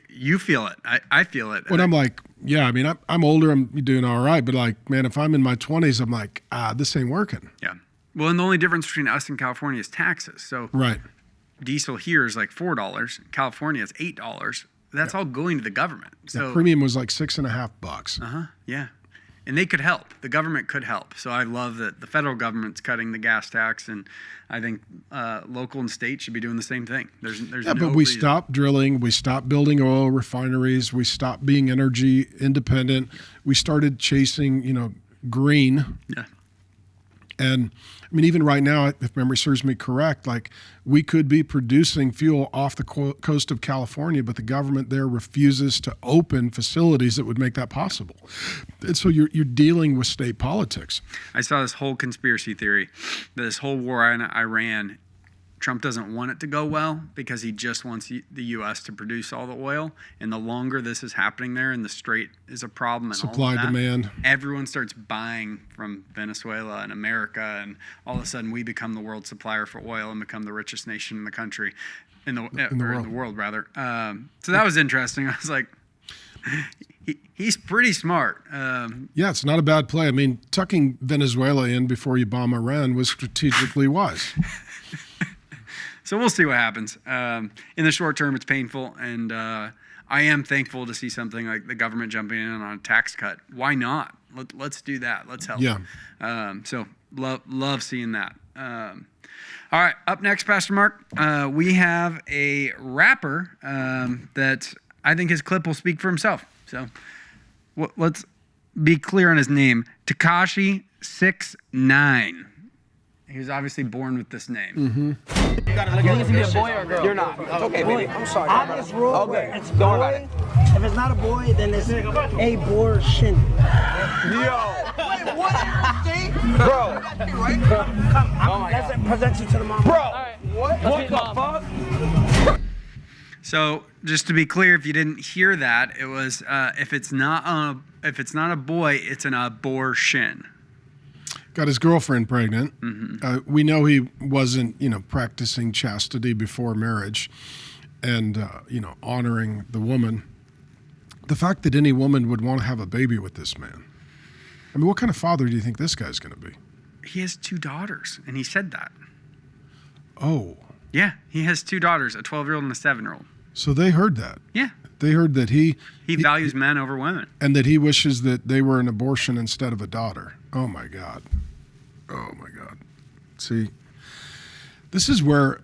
Speaker 2: You feel it. I feel it.
Speaker 1: When I'm like, yeah, I mean, I'm older, I'm doing all right, but like, man, if I'm in my 20s, I'm like, this ain't working.
Speaker 2: Yeah. Well, and the only difference between us and California is taxes. So
Speaker 1: Right.
Speaker 2: diesel here is like $4. California is $8. That's all going to the government. So
Speaker 1: The premium was like $6.50.
Speaker 2: yeah. And they could help. The government could help. So I love that the federal government's cutting the gas tax, and I think local and state should be doing the same thing. There's
Speaker 1: Yeah,
Speaker 2: no
Speaker 1: but we
Speaker 2: reason.
Speaker 1: stopped drilling. We stopped building oil refineries. We stopped being energy independent. We started chasing, green.
Speaker 2: Yeah.
Speaker 1: And I mean, even right now, if memory serves me correct, like we could be producing fuel off the coast of California, but the government there refuses to open facilities that would make that possible. And so you're dealing with state politics.
Speaker 2: I saw this whole conspiracy theory, this whole war in Iran. Trump doesn't want it to go well because he just wants the U.S. to produce all the oil. And the longer this is happening there and the strait is a problem and
Speaker 1: Supply,
Speaker 2: all of that,
Speaker 1: demand.
Speaker 2: everyone starts buying from Venezuela and America. And all of a sudden we become the world supplier for oil and become the richest nation in the country, in the world rather. So that was interesting. I was like, he's pretty smart.
Speaker 1: Yeah, it's not a bad play. I mean, tucking Venezuela in before you bomb Iran was strategically wise.
Speaker 2: So we'll see what happens. In the short term, it's painful, and I am thankful to see something like the government jumping in on a tax cut. Why not? Let's do that. Let's help.
Speaker 1: Yeah.
Speaker 2: So love seeing that. All right, up next, Pastor Mark, we have a rapper that I think his clip will speak for himself. So let's be clear on his name, Tekashi 6ix9ine. He was obviously born with this name.
Speaker 1: Mm-hmm.
Speaker 5: You gotta look at it. Be a boy or a girl? You're not. It's okay, baby. I'm sorry.
Speaker 6: I just rule
Speaker 5: Okay.
Speaker 6: it's
Speaker 5: Don't
Speaker 6: boy.
Speaker 5: worry about it.
Speaker 6: If it's not a boy, then it's abortion.
Speaker 5: Yo. Wait, what did you say? Bro.
Speaker 6: Let's present you to the mom.
Speaker 5: Bro. What the fuck?
Speaker 2: So just to be clear, if you didn't hear that, it was if it's not a boy, it's an abortion.
Speaker 1: Got his girlfriend pregnant.
Speaker 2: Mm-hmm.
Speaker 1: We know he wasn't, practicing chastity before marriage and, honoring the woman. The fact that any woman would want to have a baby with this man. I mean, what kind of father do you think this guy's going to be?
Speaker 2: He has 2 daughters, and he said that.
Speaker 1: Oh,
Speaker 2: Yeah, he has 2 daughters, a 12-year-old and a 7-year-old.
Speaker 1: so they heard that.
Speaker 2: Yeah,
Speaker 1: They heard that he
Speaker 2: values men over women.
Speaker 1: and that he wishes that they were an abortion instead of a daughter. Oh my God. Oh my God. See, this is where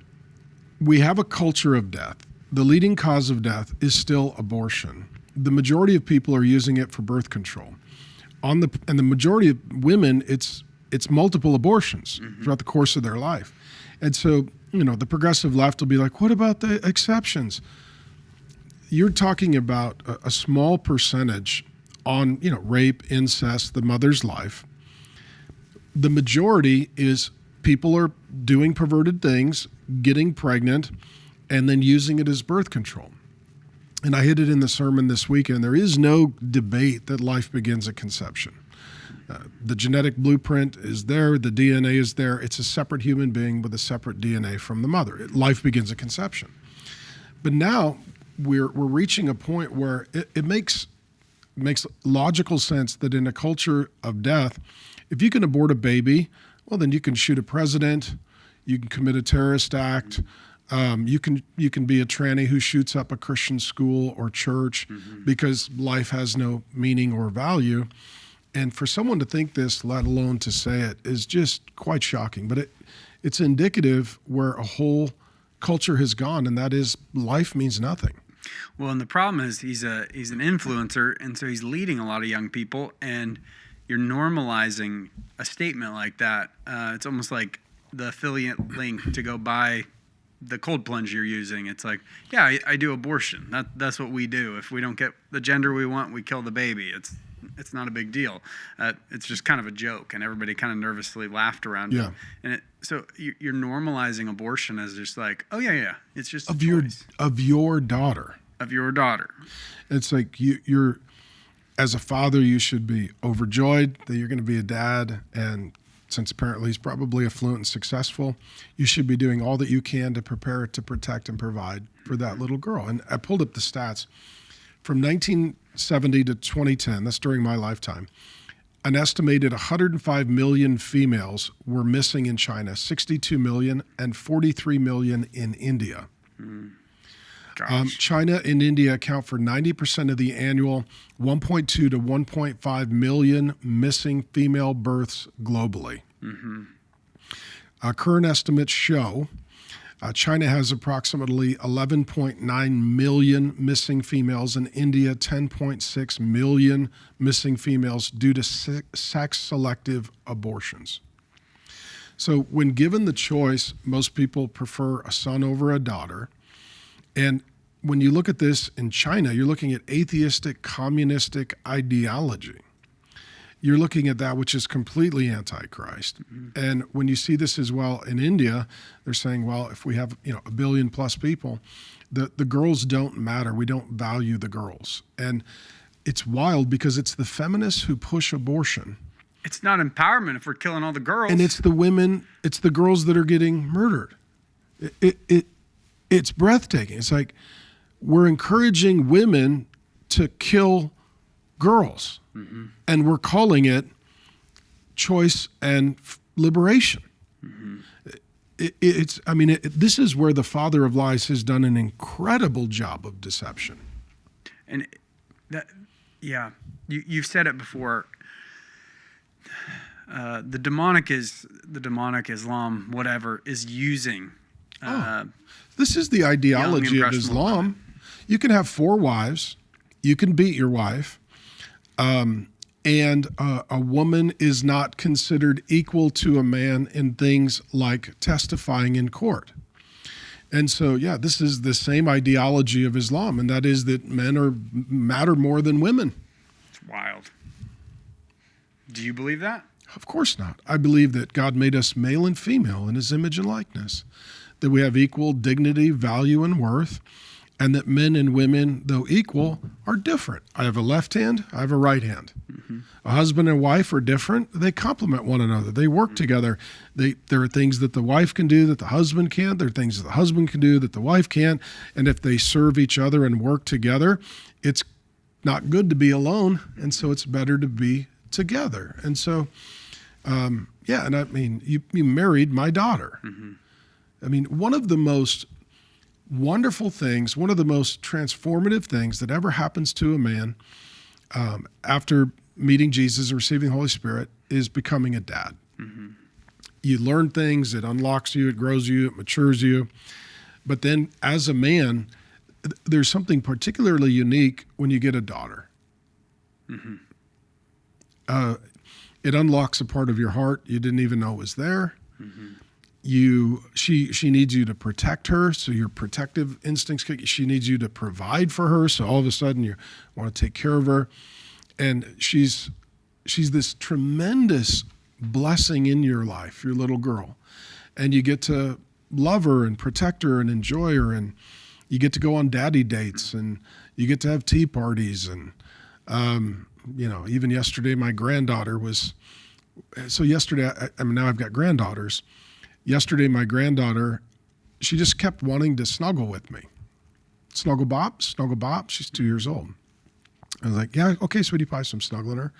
Speaker 1: we have a culture of death. The leading cause of death is still abortion. The majority of people are using it for birth control. And the majority of women, it's multiple abortions throughout the course of their life. And so, the progressive left will be like, what about the exceptions? You're talking about a small percentage on, rape, incest, the mother's life. The majority is people are doing perverted things, getting pregnant, and then using it as birth control. And I hit it in the sermon this weekend. There is no debate that life begins at conception. The genetic blueprint is there. The DNA is there. It's a separate human being with a separate DNA from the mother. Life begins at conception. But now we're reaching a point where it makes logical sense that in a culture of death, if you can abort a baby, well, then you can shoot a president, you can commit a terrorist act, you can be a tranny who shoots up a Christian school or church because life has no meaning or value. And for someone to think this, let alone to say it, is just quite shocking. But it's indicative where a whole culture has gone, and that is life means nothing.
Speaker 2: Well, and the problem is he's an influencer, and so he's leading a lot of young people. And you're normalizing a statement like that. It's almost like the affiliate link to go buy the cold plunge you're using. It's like, yeah, I do abortion. That's what we do. If we don't get the gender we want, we kill the baby. It's not a big deal. It's just kind of a joke, and everybody kind of nervously laughed around it. And so you're normalizing abortion as just like, oh yeah, it's just
Speaker 1: of your daughter.
Speaker 2: Of your daughter.
Speaker 1: It's like you're as a father, you should be overjoyed that you're going to be a dad, and since apparently he's probably affluent and successful, you should be doing all that you can to prepare to protect and provide for that little girl. And I pulled up the stats from 1970 to 2010. That's during my lifetime. An estimated 105 million females were missing in China, 62 million, and 43 million in India. China and India account for 90% of the annual 1.2 to 1.5 million missing female births globally. Current estimates show China has approximately 11.9 million missing females, and India 10.6 million missing females due to sex-selective abortions. So when given the choice, most people prefer a son over a daughter. And when you look at this in China, you're looking at atheistic, communistic ideology. You're looking at that which is completely anti-Christ. And when you see this as well in India, they're saying, well, if we have 1 billion plus people, the girls don't matter. We don't value the girls. And it's wild because it's the feminists who push abortion.
Speaker 2: It's not empowerment if we're killing all the girls.
Speaker 1: And it's the women, it's the girls that are getting murdered. It's breathtaking. It's like we're encouraging women to kill girls, and we're calling it choice and liberation. This is where the father of lies has done an incredible job of deception.
Speaker 2: And you've said it before. The demonic Islam, whatever, is using.
Speaker 1: This is the ideology of Islam. Women. You can have 4 wives. You can beat your wife. And a woman is not considered equal to a man in things like testifying in court. And so, this is the same ideology of Islam, and that is that men matter more than women.
Speaker 2: It's wild. Do you believe that?
Speaker 1: Of course not. I believe that God made us male and female in his image and likeness, that we have equal dignity, value, and worth, and that men and women, though equal, are different. I have a left hand, I have a right hand. A husband and wife are different. They complement one another. They work together. There are things that the wife can do that the husband can't. There are things that the husband can do that the wife can't. And if they serve each other and work together, it's not good to be alone. And so it's better to be together. And so, you married my daughter. I mean, one of the most wonderful things, one of the most transformative things that ever happens to a man after meeting Jesus and receiving the Holy Spirit is becoming a dad. You learn things, it unlocks you, it grows you, it matures you. But then as a man, there's something particularly unique when you get a daughter. It unlocks a part of your heart you didn't even know was there. She needs you to protect her, so your protective instincts kick. She needs you to provide for her, so all of a sudden you want to take care of her. And she's this tremendous blessing in your life, your little girl. And you get to love her and protect her and enjoy her, and you get to go on daddy dates, and you get to have tea parties. And even yesterday my granddaughter was, so yesterday, now I've got granddaughters. Yesterday, my granddaughter, she just kept wanting to snuggle with me. Snuggle bop, snuggle bop. She's 2 years old. I was like, yeah, okay, sweetie pie, so I'm snuggling her.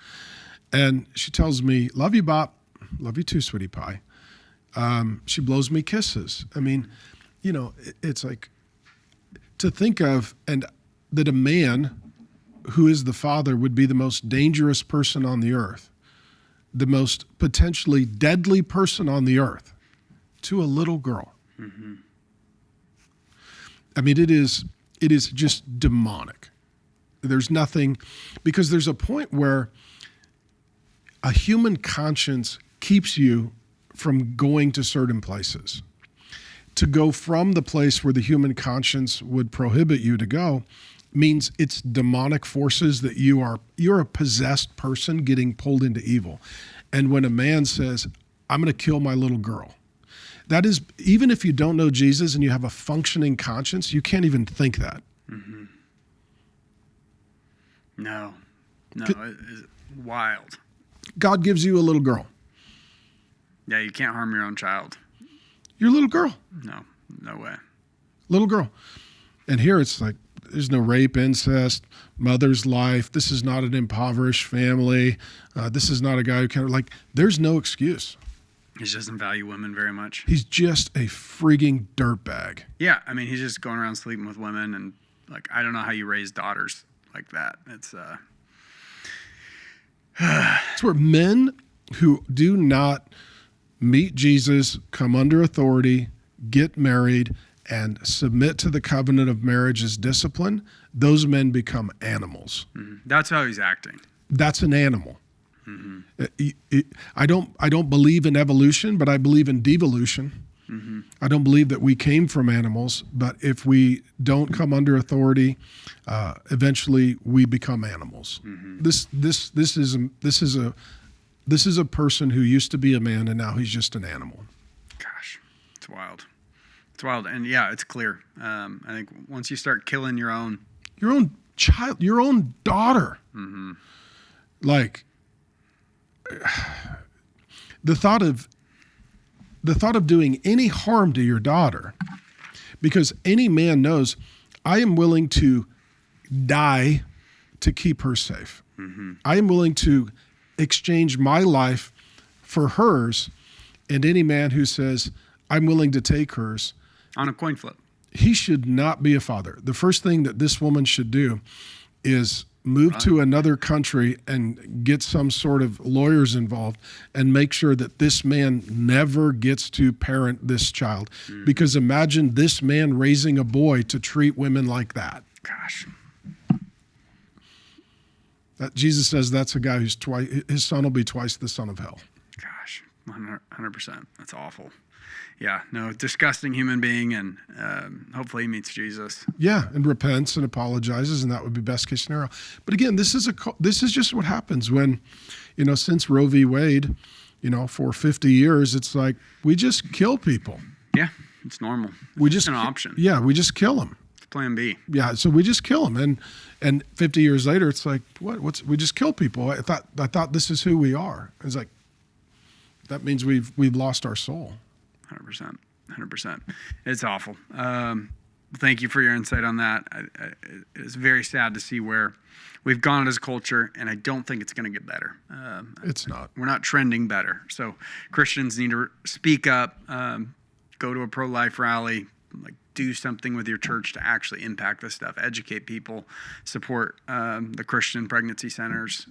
Speaker 1: And she tells me, love you, Bop. Love you too, sweetie pie. She blows me kisses. I mean, it's like to think of, and that a man who is the father would be the most dangerous person on the earth, the most potentially deadly person on the earth, to a little girl. I mean, it is just demonic. There's nothing, because there's a point where a human conscience keeps you from going to certain places. To go from the place where the human conscience would prohibit you to go means it's demonic forces that you're a possessed person getting pulled into evil. And when a man says, I'm going to kill my little girl, that is, even if you don't know Jesus and you have a functioning conscience, you can't even think that.
Speaker 2: Mm-hmm. No, it's wild.
Speaker 1: God gives you a little girl.
Speaker 2: Yeah, you can't harm your own child.
Speaker 1: Your little girl.
Speaker 2: No way.
Speaker 1: Little girl. And here it's like, there's no rape, incest, mother's life. This is not an impoverished family. This is not a guy who can, like, there's no excuse.
Speaker 2: He just doesn't value women very much.
Speaker 1: He's just a freaking dirtbag.
Speaker 2: Yeah, I mean, he's just going around sleeping with women, and like, I don't know how you raise daughters like that. It's
Speaker 1: It's where men who do not meet Jesus, come under authority, get married, and submit to the covenant of marriage as discipline, those men become animals.
Speaker 2: Mm-hmm. That's how he's acting.
Speaker 1: That's an animal.
Speaker 2: Mm-hmm.
Speaker 1: I don't believe in evolution, but I believe in devolution.
Speaker 2: Mm-hmm.
Speaker 1: I don't believe that we came from animals, but if we don't come under authority, eventually we become animals.
Speaker 2: Mm-hmm.
Speaker 1: This is a person who used to be a man and now he's just an animal.
Speaker 2: Gosh, it's wild. It's wild, and yeah, it's clear. I think once you start killing your own
Speaker 1: child, your own daughter,
Speaker 2: mm-hmm.
Speaker 1: like the thought of doing any harm to your daughter, because any man knows I am willing to die to keep her safe.
Speaker 2: Mm-hmm.
Speaker 1: I am willing to exchange my life for hers, and any man who says I'm willing to take hers,
Speaker 2: on a coin flip,
Speaker 1: he should not be a father. The first thing that this woman should do is move to another country and get some sort of lawyers involved and make sure that this man never gets to parent this child. Because imagine this man raising a boy to treat women like that.
Speaker 2: Gosh.
Speaker 1: That Jesus says that's a guy who's his son will be twice the son of hell.
Speaker 2: Gosh, 100%. That's awful. Yeah, no, disgusting human being, and hopefully he meets Jesus.
Speaker 1: Yeah, and repents and apologizes, and that would be best case scenario. But again, this is just what happens when, since Roe v. Wade, for 50 years, it's like we just kill people.
Speaker 2: Yeah, it's normal.
Speaker 1: We just
Speaker 2: an option.
Speaker 1: Yeah, we just kill them.
Speaker 2: It's plan B.
Speaker 1: Yeah, so we just kill them, and 50 years later, it's like we just kill people. I thought this is who we are. It's like that means we've lost our soul.
Speaker 2: 100%. It's awful. Thank you for your insight on that. It's very sad to see where we've gone as a culture, and I don't think it's going to get better.
Speaker 1: It's not.
Speaker 2: We're not trending better. So Christians need to speak up, go to a pro-life rally, like do something with your church to actually impact this stuff, educate people, support the Christian pregnancy centers.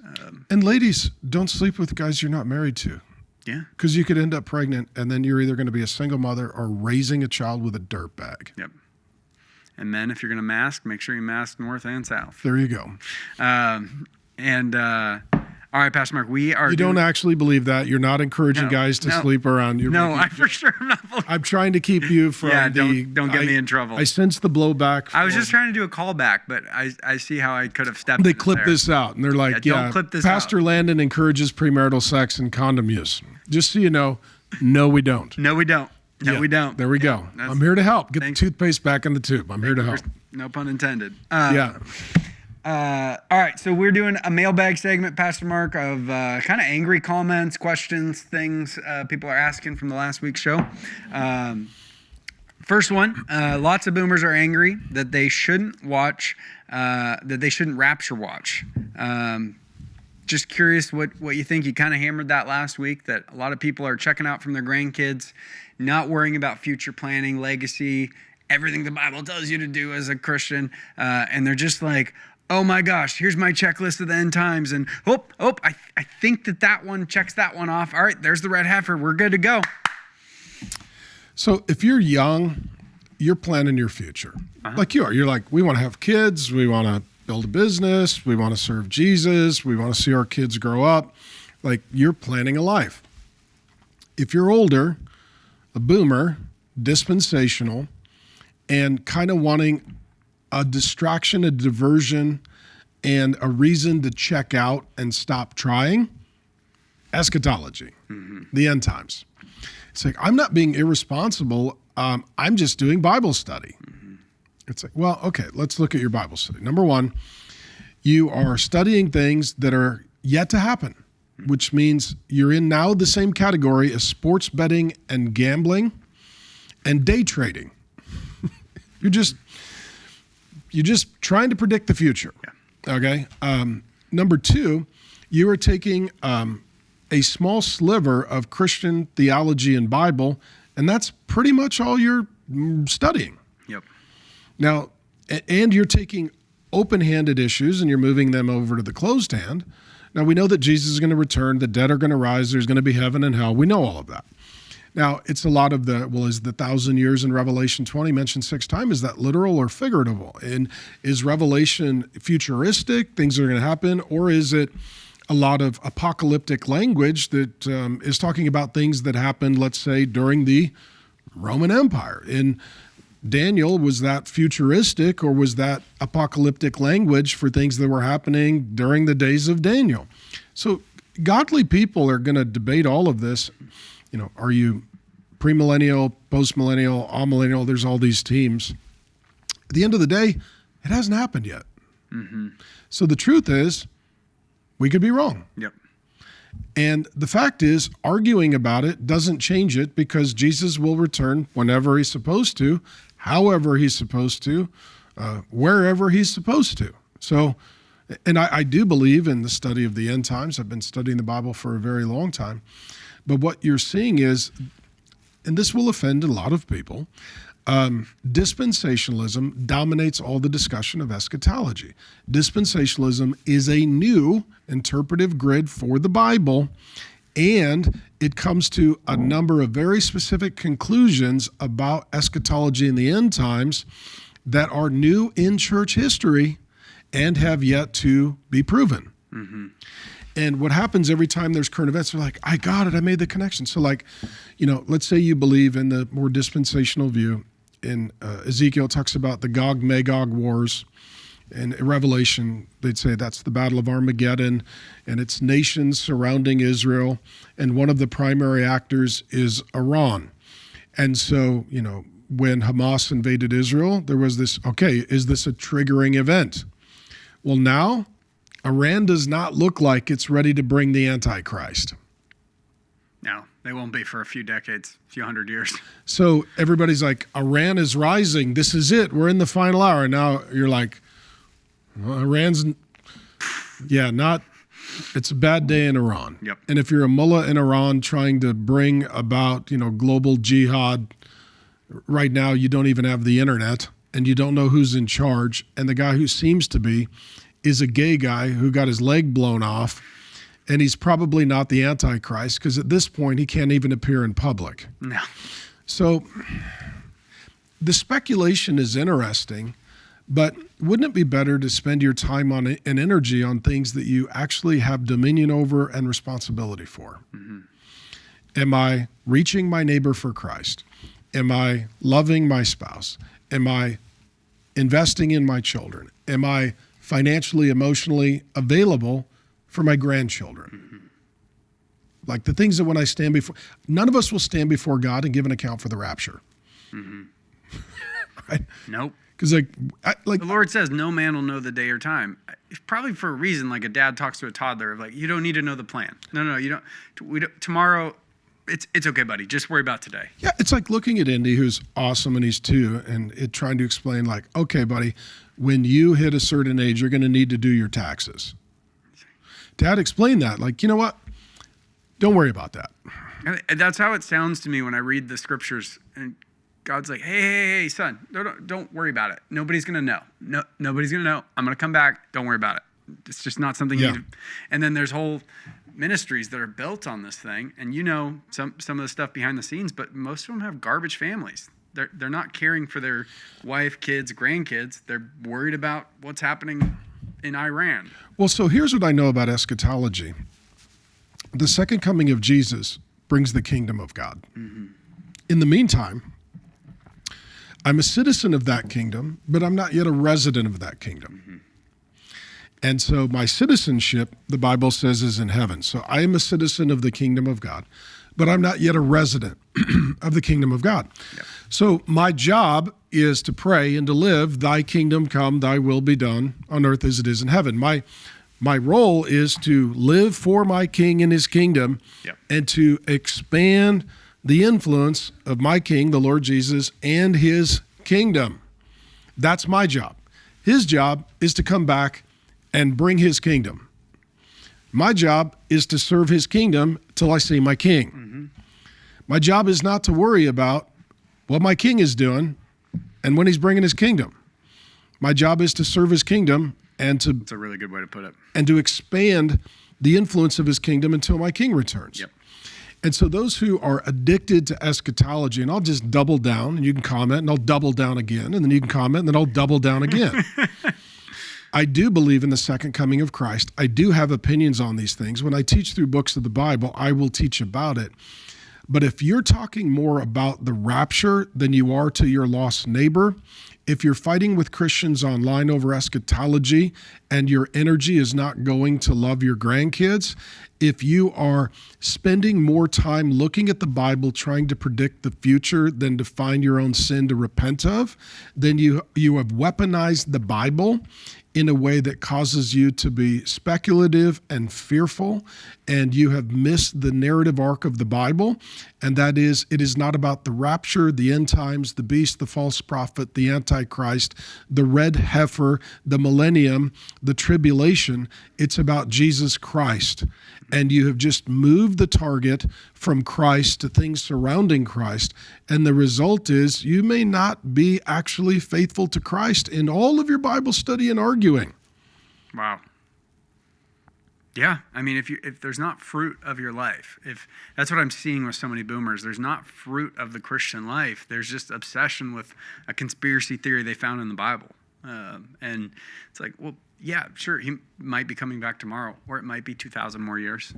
Speaker 1: And ladies, don't sleep with guys you're not married to.
Speaker 2: Yeah.
Speaker 1: Because you could end up pregnant, and then you're either going to be a single mother or raising a child with a dirtbag.
Speaker 2: Yep. And men, if you're going to mask, make sure you mask north and south.
Speaker 1: There you go.
Speaker 2: All right, Pastor Mark, we are.
Speaker 1: You don't actually believe that. You're not encouraging guys to sleep around.
Speaker 2: I for sure am not.
Speaker 1: I'm trying to keep you from
Speaker 2: don't get me in trouble.
Speaker 1: I sense the blowback.
Speaker 2: I was just trying to do a callback, but I see how I could have stepped.
Speaker 1: They clip this out, and they're like,
Speaker 2: don't clip this
Speaker 1: Pastor
Speaker 2: out.
Speaker 1: Landon encourages premarital sex and condom use. Just so you know, no, we don't.
Speaker 2: No, we don't. No, we don't.
Speaker 1: There we go. I'm here to help. Get the toothpaste back in the tube. I'm here to help.
Speaker 2: No pun intended.
Speaker 1: Yeah.
Speaker 2: All right, so we're doing a mailbag segment, Pastor Mark, of kind of angry comments, questions, things people are asking from the last week's show. First one, lots of boomers are angry that they shouldn't watch, that they shouldn't rapture watch. Just curious what you think. You kind of hammered that last week, that a lot of people are checking out from their grandkids, not worrying about future planning, legacy, everything the Bible tells you to do as a Christian, and they're just like, oh my gosh, here's my checklist of the end times, and I think that one checks that one off. All right, there's the red heifer. We're good to go.
Speaker 1: So if you're young, you're planning your future. Like you are. You're like, we want to have kids. We want to build a business. We want to serve Jesus. We want to see our kids grow up. like you're planning a life. If you're older, a boomer, dispensational, and kind of wanting a distraction, a diversion, and a reason to check out and stop trying, eschatology, the end times. It's like, I'm not being irresponsible. I'm just doing Bible study. It's like, well, okay, let's look at your Bible study. Number one, you are studying things that are yet to happen, which means you're in now the same category as sports betting and gambling and day trading. You're just trying to predict the future. Yeah. Okay. Number two, you are taking a small sliver of Christian theology and Bible, and that's pretty much all you're studying.
Speaker 2: Yep.
Speaker 1: Now, and you're taking open-handed issues and you're moving them over to the closed hand. Now, we know that Jesus is going to return, the dead are going to rise, there's going to be heaven and hell. We know all of that. Now, it's a lot of is the 1,000 years in Revelation 20 mentioned 6 times? Is that literal or figurative? And is Revelation futuristic, things are going to happen, or is it a lot of apocalyptic language that is talking about things that happened, let's say, during the Roman Empire? In Daniel, was that futuristic or was that apocalyptic language for things that were happening during the days of Daniel? So godly people are going to debate all of this. You know, are you premillennial, postmillennial, amillennial? There's all these teams. At the end of the day, it hasn't happened yet. So the truth is, we could be wrong.
Speaker 2: Yep.
Speaker 1: And the fact is, arguing about it doesn't change it because Jesus will return whenever he's supposed to, however he's supposed to, wherever he's supposed to. So, and I do believe in the study of the end times. I've been studying the Bible for a very long time. But what you're seeing is, and this will offend a lot of people, dispensationalism dominates all the discussion of eschatology. Dispensationalism is a new interpretive grid for the Bible, and it comes to a number of very specific conclusions about eschatology in the end times that are new in church history and have yet to be proven. And what happens every time there's current events, they're like, I got it, I made the connection. So like, you know, let's say you believe in the more dispensational view. In Ezekiel, it talks about the Gog-Magog wars. And in Revelation, they'd say that's the Battle of Armageddon, and it's nations surrounding Israel. And one of the primary actors is Iran. And so, you know, when Hamas invaded Israel, there was this, okay, is this a triggering event? Well, now, Iran does not look like it's ready to bring the Antichrist.
Speaker 2: No, they won't be for a few decades, a few hundred years.
Speaker 1: So everybody's like, Iran is rising. This is it. We're in the final hour. And now you're like, well, Iran's, it's a bad day in Iran.
Speaker 2: Yep.
Speaker 1: And if you're a mullah in Iran trying to bring about, you know, global jihad, right now you don't even have the internet and you don't know who's in charge. And the guy who seems to be is a gay guy who got his leg blown off, and he's probably not the Antichrist because at this point he can't even appear in public.
Speaker 2: No.
Speaker 1: So the speculation is interesting, but wouldn't it be better to spend your time on and energy on things that you actually have dominion over and responsibility for? Am I reaching my neighbor for Christ? Am I loving my spouse? Am I investing in my children? Am I financially, emotionally available for my grandchildren? Like the things that when I stand before, none of us will stand before God and give an account for the rapture. Right?
Speaker 2: Nope.
Speaker 1: Because
Speaker 2: the Lord says no man will know the day or time. Probably for a reason, like a dad talks to a toddler, like, you don't need to know the plan. No, you don't. Tomorrow, it's okay, buddy. Just worry about today.
Speaker 1: Yeah, it's like looking at Indy, who's awesome, and he's 2, and trying to explain, like, okay, buddy, when you hit a certain age, you're going to need to do your taxes. Dad explained that. Like, you know what? Don't worry about that.
Speaker 2: And that's how it sounds to me when I read the scriptures. And God's like, hey, son, don't worry about it. Nobody's going to know. No, nobody's going to know. I'm going to come back. Don't worry about it. It's just not something you do. And then there's whole ministries that are built on this thing. And you know some of the stuff behind the scenes, but most of them have garbage families. They're not caring for their wife, kids, grandkids. They're worried about what's happening in Iran.
Speaker 1: Well, so here's what I know about eschatology. the second coming of Jesus brings the kingdom of God. In the meantime, I'm a citizen of that kingdom, but I'm not yet a resident of that kingdom. And so my citizenship, the Bible says, is in heaven. So I am a citizen of the kingdom of God, but I'm not yet a resident of the kingdom of God. So my job is to pray and to live, thy kingdom come, thy will be done on earth as it is in heaven. My role is to live for my king and his kingdom and to expand the influence of my king, the Lord Jesus, and his kingdom. That's my job. His job is to come back and bring his kingdom. My job is to serve his kingdom till I see my king. My job is not to worry about what my king is doing and when he's bringing his kingdom. My job is to serve his kingdom and to...
Speaker 2: That's a really good way to put it.
Speaker 1: And to expand the influence of his kingdom until my king returns. And so those who are addicted to eschatology, and I'll just double down, and you can comment, and I'll double down again, and then you can comment, and then I'll double down again. I do believe in the second coming of Christ. I do have opinions on these things. When I teach through books of the Bible, I will teach about it. But if you're talking more about the rapture than you are to your lost neighbor, if you're fighting with Christians online over eschatology and your energy is not going to love your grandkids, if you are spending more time looking at the Bible trying to predict the future than to find your own sin to repent of, then you have weaponized the Bible in a way that causes you to be speculative and fearful, and you have missed the narrative arc of the Bible, and that is, it is not about the rapture, the end times, the beast, the false prophet, the Antichrist, the red heifer, the millennium, the tribulation. It's about Jesus Christ. And you have just moved the target from Christ to things surrounding Christ. And the result is you may not be actually faithful to Christ in all of your Bible study and arguing.
Speaker 2: Wow. Yeah, I mean, if there's not fruit of your life, if that's what I'm seeing with so many boomers, there's not fruit of the Christian life. There's just obsession with a conspiracy theory they found in the Bible. And it's like, well, yeah, sure, he might be coming back tomorrow, or it might be 2,000 more years.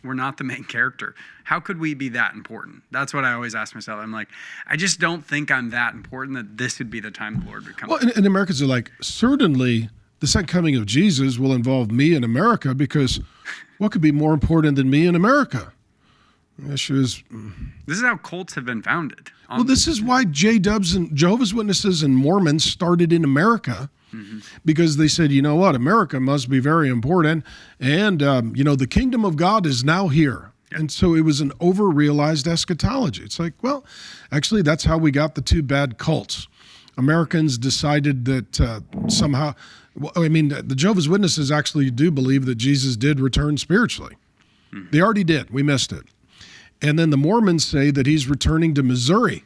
Speaker 2: We're not the main character. How could we be that important? That's what I always ask myself. I'm like, I just don't think I'm that important that this would be the time the Lord would come.
Speaker 1: Well, and Americans are like, certainly the second coming of Jesus will involve me in America, because what could be more important than me in America? The issue is...
Speaker 2: This is how cults have been founded.
Speaker 1: Well, this is why J-Dubs and Jehovah's Witnesses and Mormons started in America. Because they said, you know what, America must be very important. And, the kingdom of God is now here. And so it was an over-realized eschatology. It's like, well, actually, that's how we got the two bad cults. Americans decided that somehow, the Jehovah's Witnesses actually do believe that Jesus did return spiritually. They already did. We missed it. And then the Mormons say that he's returning to Missouri.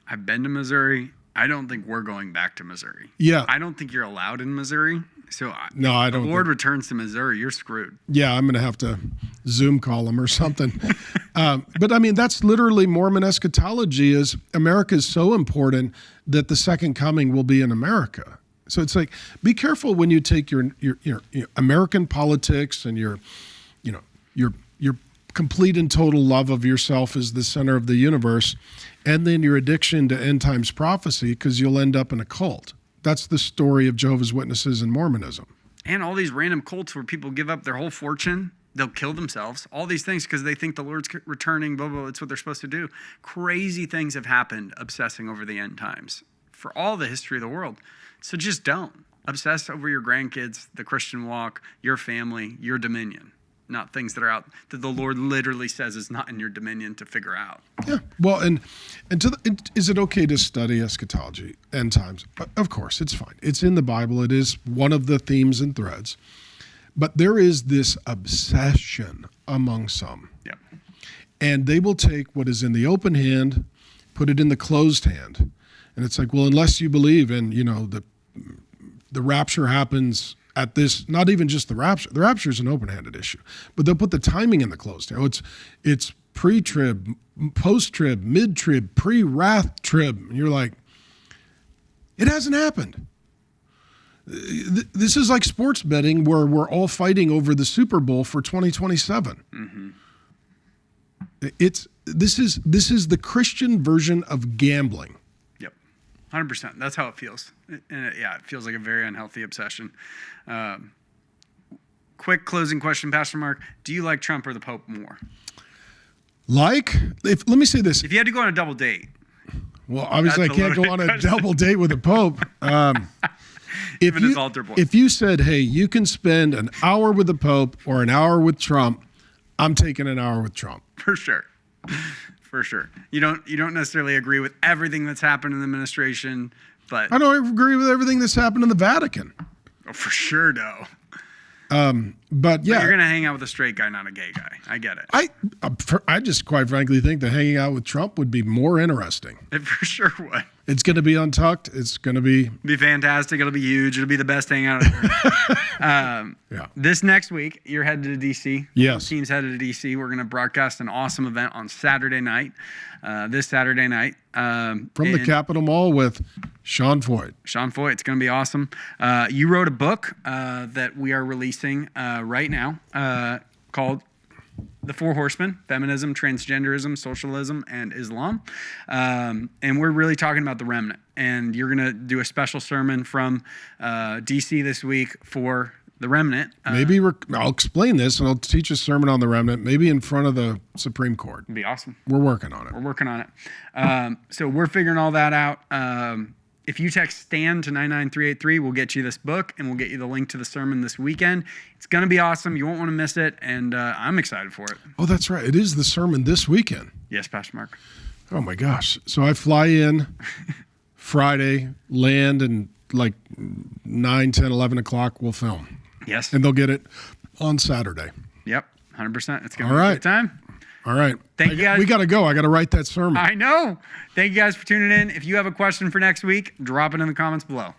Speaker 2: I've been to Missouri. I don't think we're going back to Missouri.
Speaker 1: Yeah.
Speaker 2: I don't think you're allowed in Missouri. So
Speaker 1: no, I don't.
Speaker 2: If the Lord returns to Missouri, you're screwed.
Speaker 1: Yeah, I'm going to have to Zoom call him or something. But I mean, that's literally Mormon eschatology. Is America is so important that the second coming will be in America. So it's like, be careful when you take your American politics and your complete and total love of yourself as the center of the universe, and then your addiction to end times prophecy, because you'll end up in a cult. That's the story of Jehovah's Witnesses and Mormonism.
Speaker 2: And all these random cults where people give up their whole fortune, they'll kill themselves, all these things because they think the Lord's returning, blah, blah, it's what they're supposed to do. Crazy things have happened obsessing over the end times for all the history of the world. So just don't. Obsess over your grandkids, the Christian walk, your family, your dominion. Not things that are out that the Lord literally says is not in your dominion to figure out.
Speaker 1: Yeah. Well, is it okay to study eschatology, end times? Of course, it's fine. It's in the Bible. It is one of the themes and threads. But there is this obsession among some.
Speaker 2: Yep.
Speaker 1: And they will take what is in the open hand, put it in the closed hand. And it's like, well, unless you believe in, the rapture happens at this, not even just the rapture is an open-handed issue, but they'll put the timing in the closed hand. It's pre-trib, post-trib, mid-trib, pre-wrath trib. And you're like, it hasn't happened. This is like sports betting where we're all fighting over the Super Bowl for 2027. This is the Christian version of gambling.
Speaker 2: Yep, 100%. That's how it feels. And it feels like a very unhealthy obsession. Quick closing question, Pastor Mark. Do you like Trump or the Pope more?
Speaker 1: Let me say this.
Speaker 2: If you had to go on a double date.
Speaker 1: Well, obviously I can't go on a double date with the Pope. If you said, hey, you can spend an hour with the Pope or an hour with Trump, I'm taking an hour with Trump.
Speaker 2: For sure. For sure. You don't necessarily agree with everything that's happened in the administration, but
Speaker 1: I don't agree with everything that's happened in the Vatican.
Speaker 2: Oh, for sure, no.
Speaker 1: But yeah,
Speaker 2: you're gonna hang out with a straight guy, not a gay guy. I get it.
Speaker 1: I just quite frankly think that hanging out with Trump would be more interesting.
Speaker 2: It for sure would.
Speaker 1: It's going to be untucked. It's going to be
Speaker 2: fantastic. It'll be huge. It'll be the best hangout ever. This next week, you're headed to DC.
Speaker 1: Yes.
Speaker 2: The team's headed to DC. We're going to broadcast an awesome event on Saturday night. This Saturday night.
Speaker 1: From the Capitol Mall with Sean Foyt.
Speaker 2: Sean Foyt. It's going to be awesome. You wrote a book that we are releasing right now called The Four Horsemen: Feminism, Transgenderism, Socialism, and Islam. And we're really talking about the remnant. And you're going to do a special sermon from DC this week for the remnant.
Speaker 1: Maybe I'll explain this and I'll teach a sermon on the remnant, maybe in front of the Supreme Court.
Speaker 2: It'd be awesome.
Speaker 1: We're working on it.
Speaker 2: We're working on it. So we're figuring all that out. If you text STAN to 99383, we'll get you this book and we'll get you the link to the sermon this weekend. It's going to be awesome. You won't want to miss it. And I'm excited for it.
Speaker 1: Oh, that's right. It is the sermon this weekend.
Speaker 2: Yes, Pastor Mark.
Speaker 1: Oh, my gosh. So I fly in Friday, land, and like 9, 10, 11 o'clock, we'll film.
Speaker 2: Yes.
Speaker 1: And they'll get it on Saturday.
Speaker 2: Yep, 100%. It's going to be a good time.
Speaker 1: All right.
Speaker 2: Thank you guys.
Speaker 1: We got to go. I got to write that sermon.
Speaker 2: I know. Thank you guys for tuning in. If you have a question for next week, drop it in the comments below.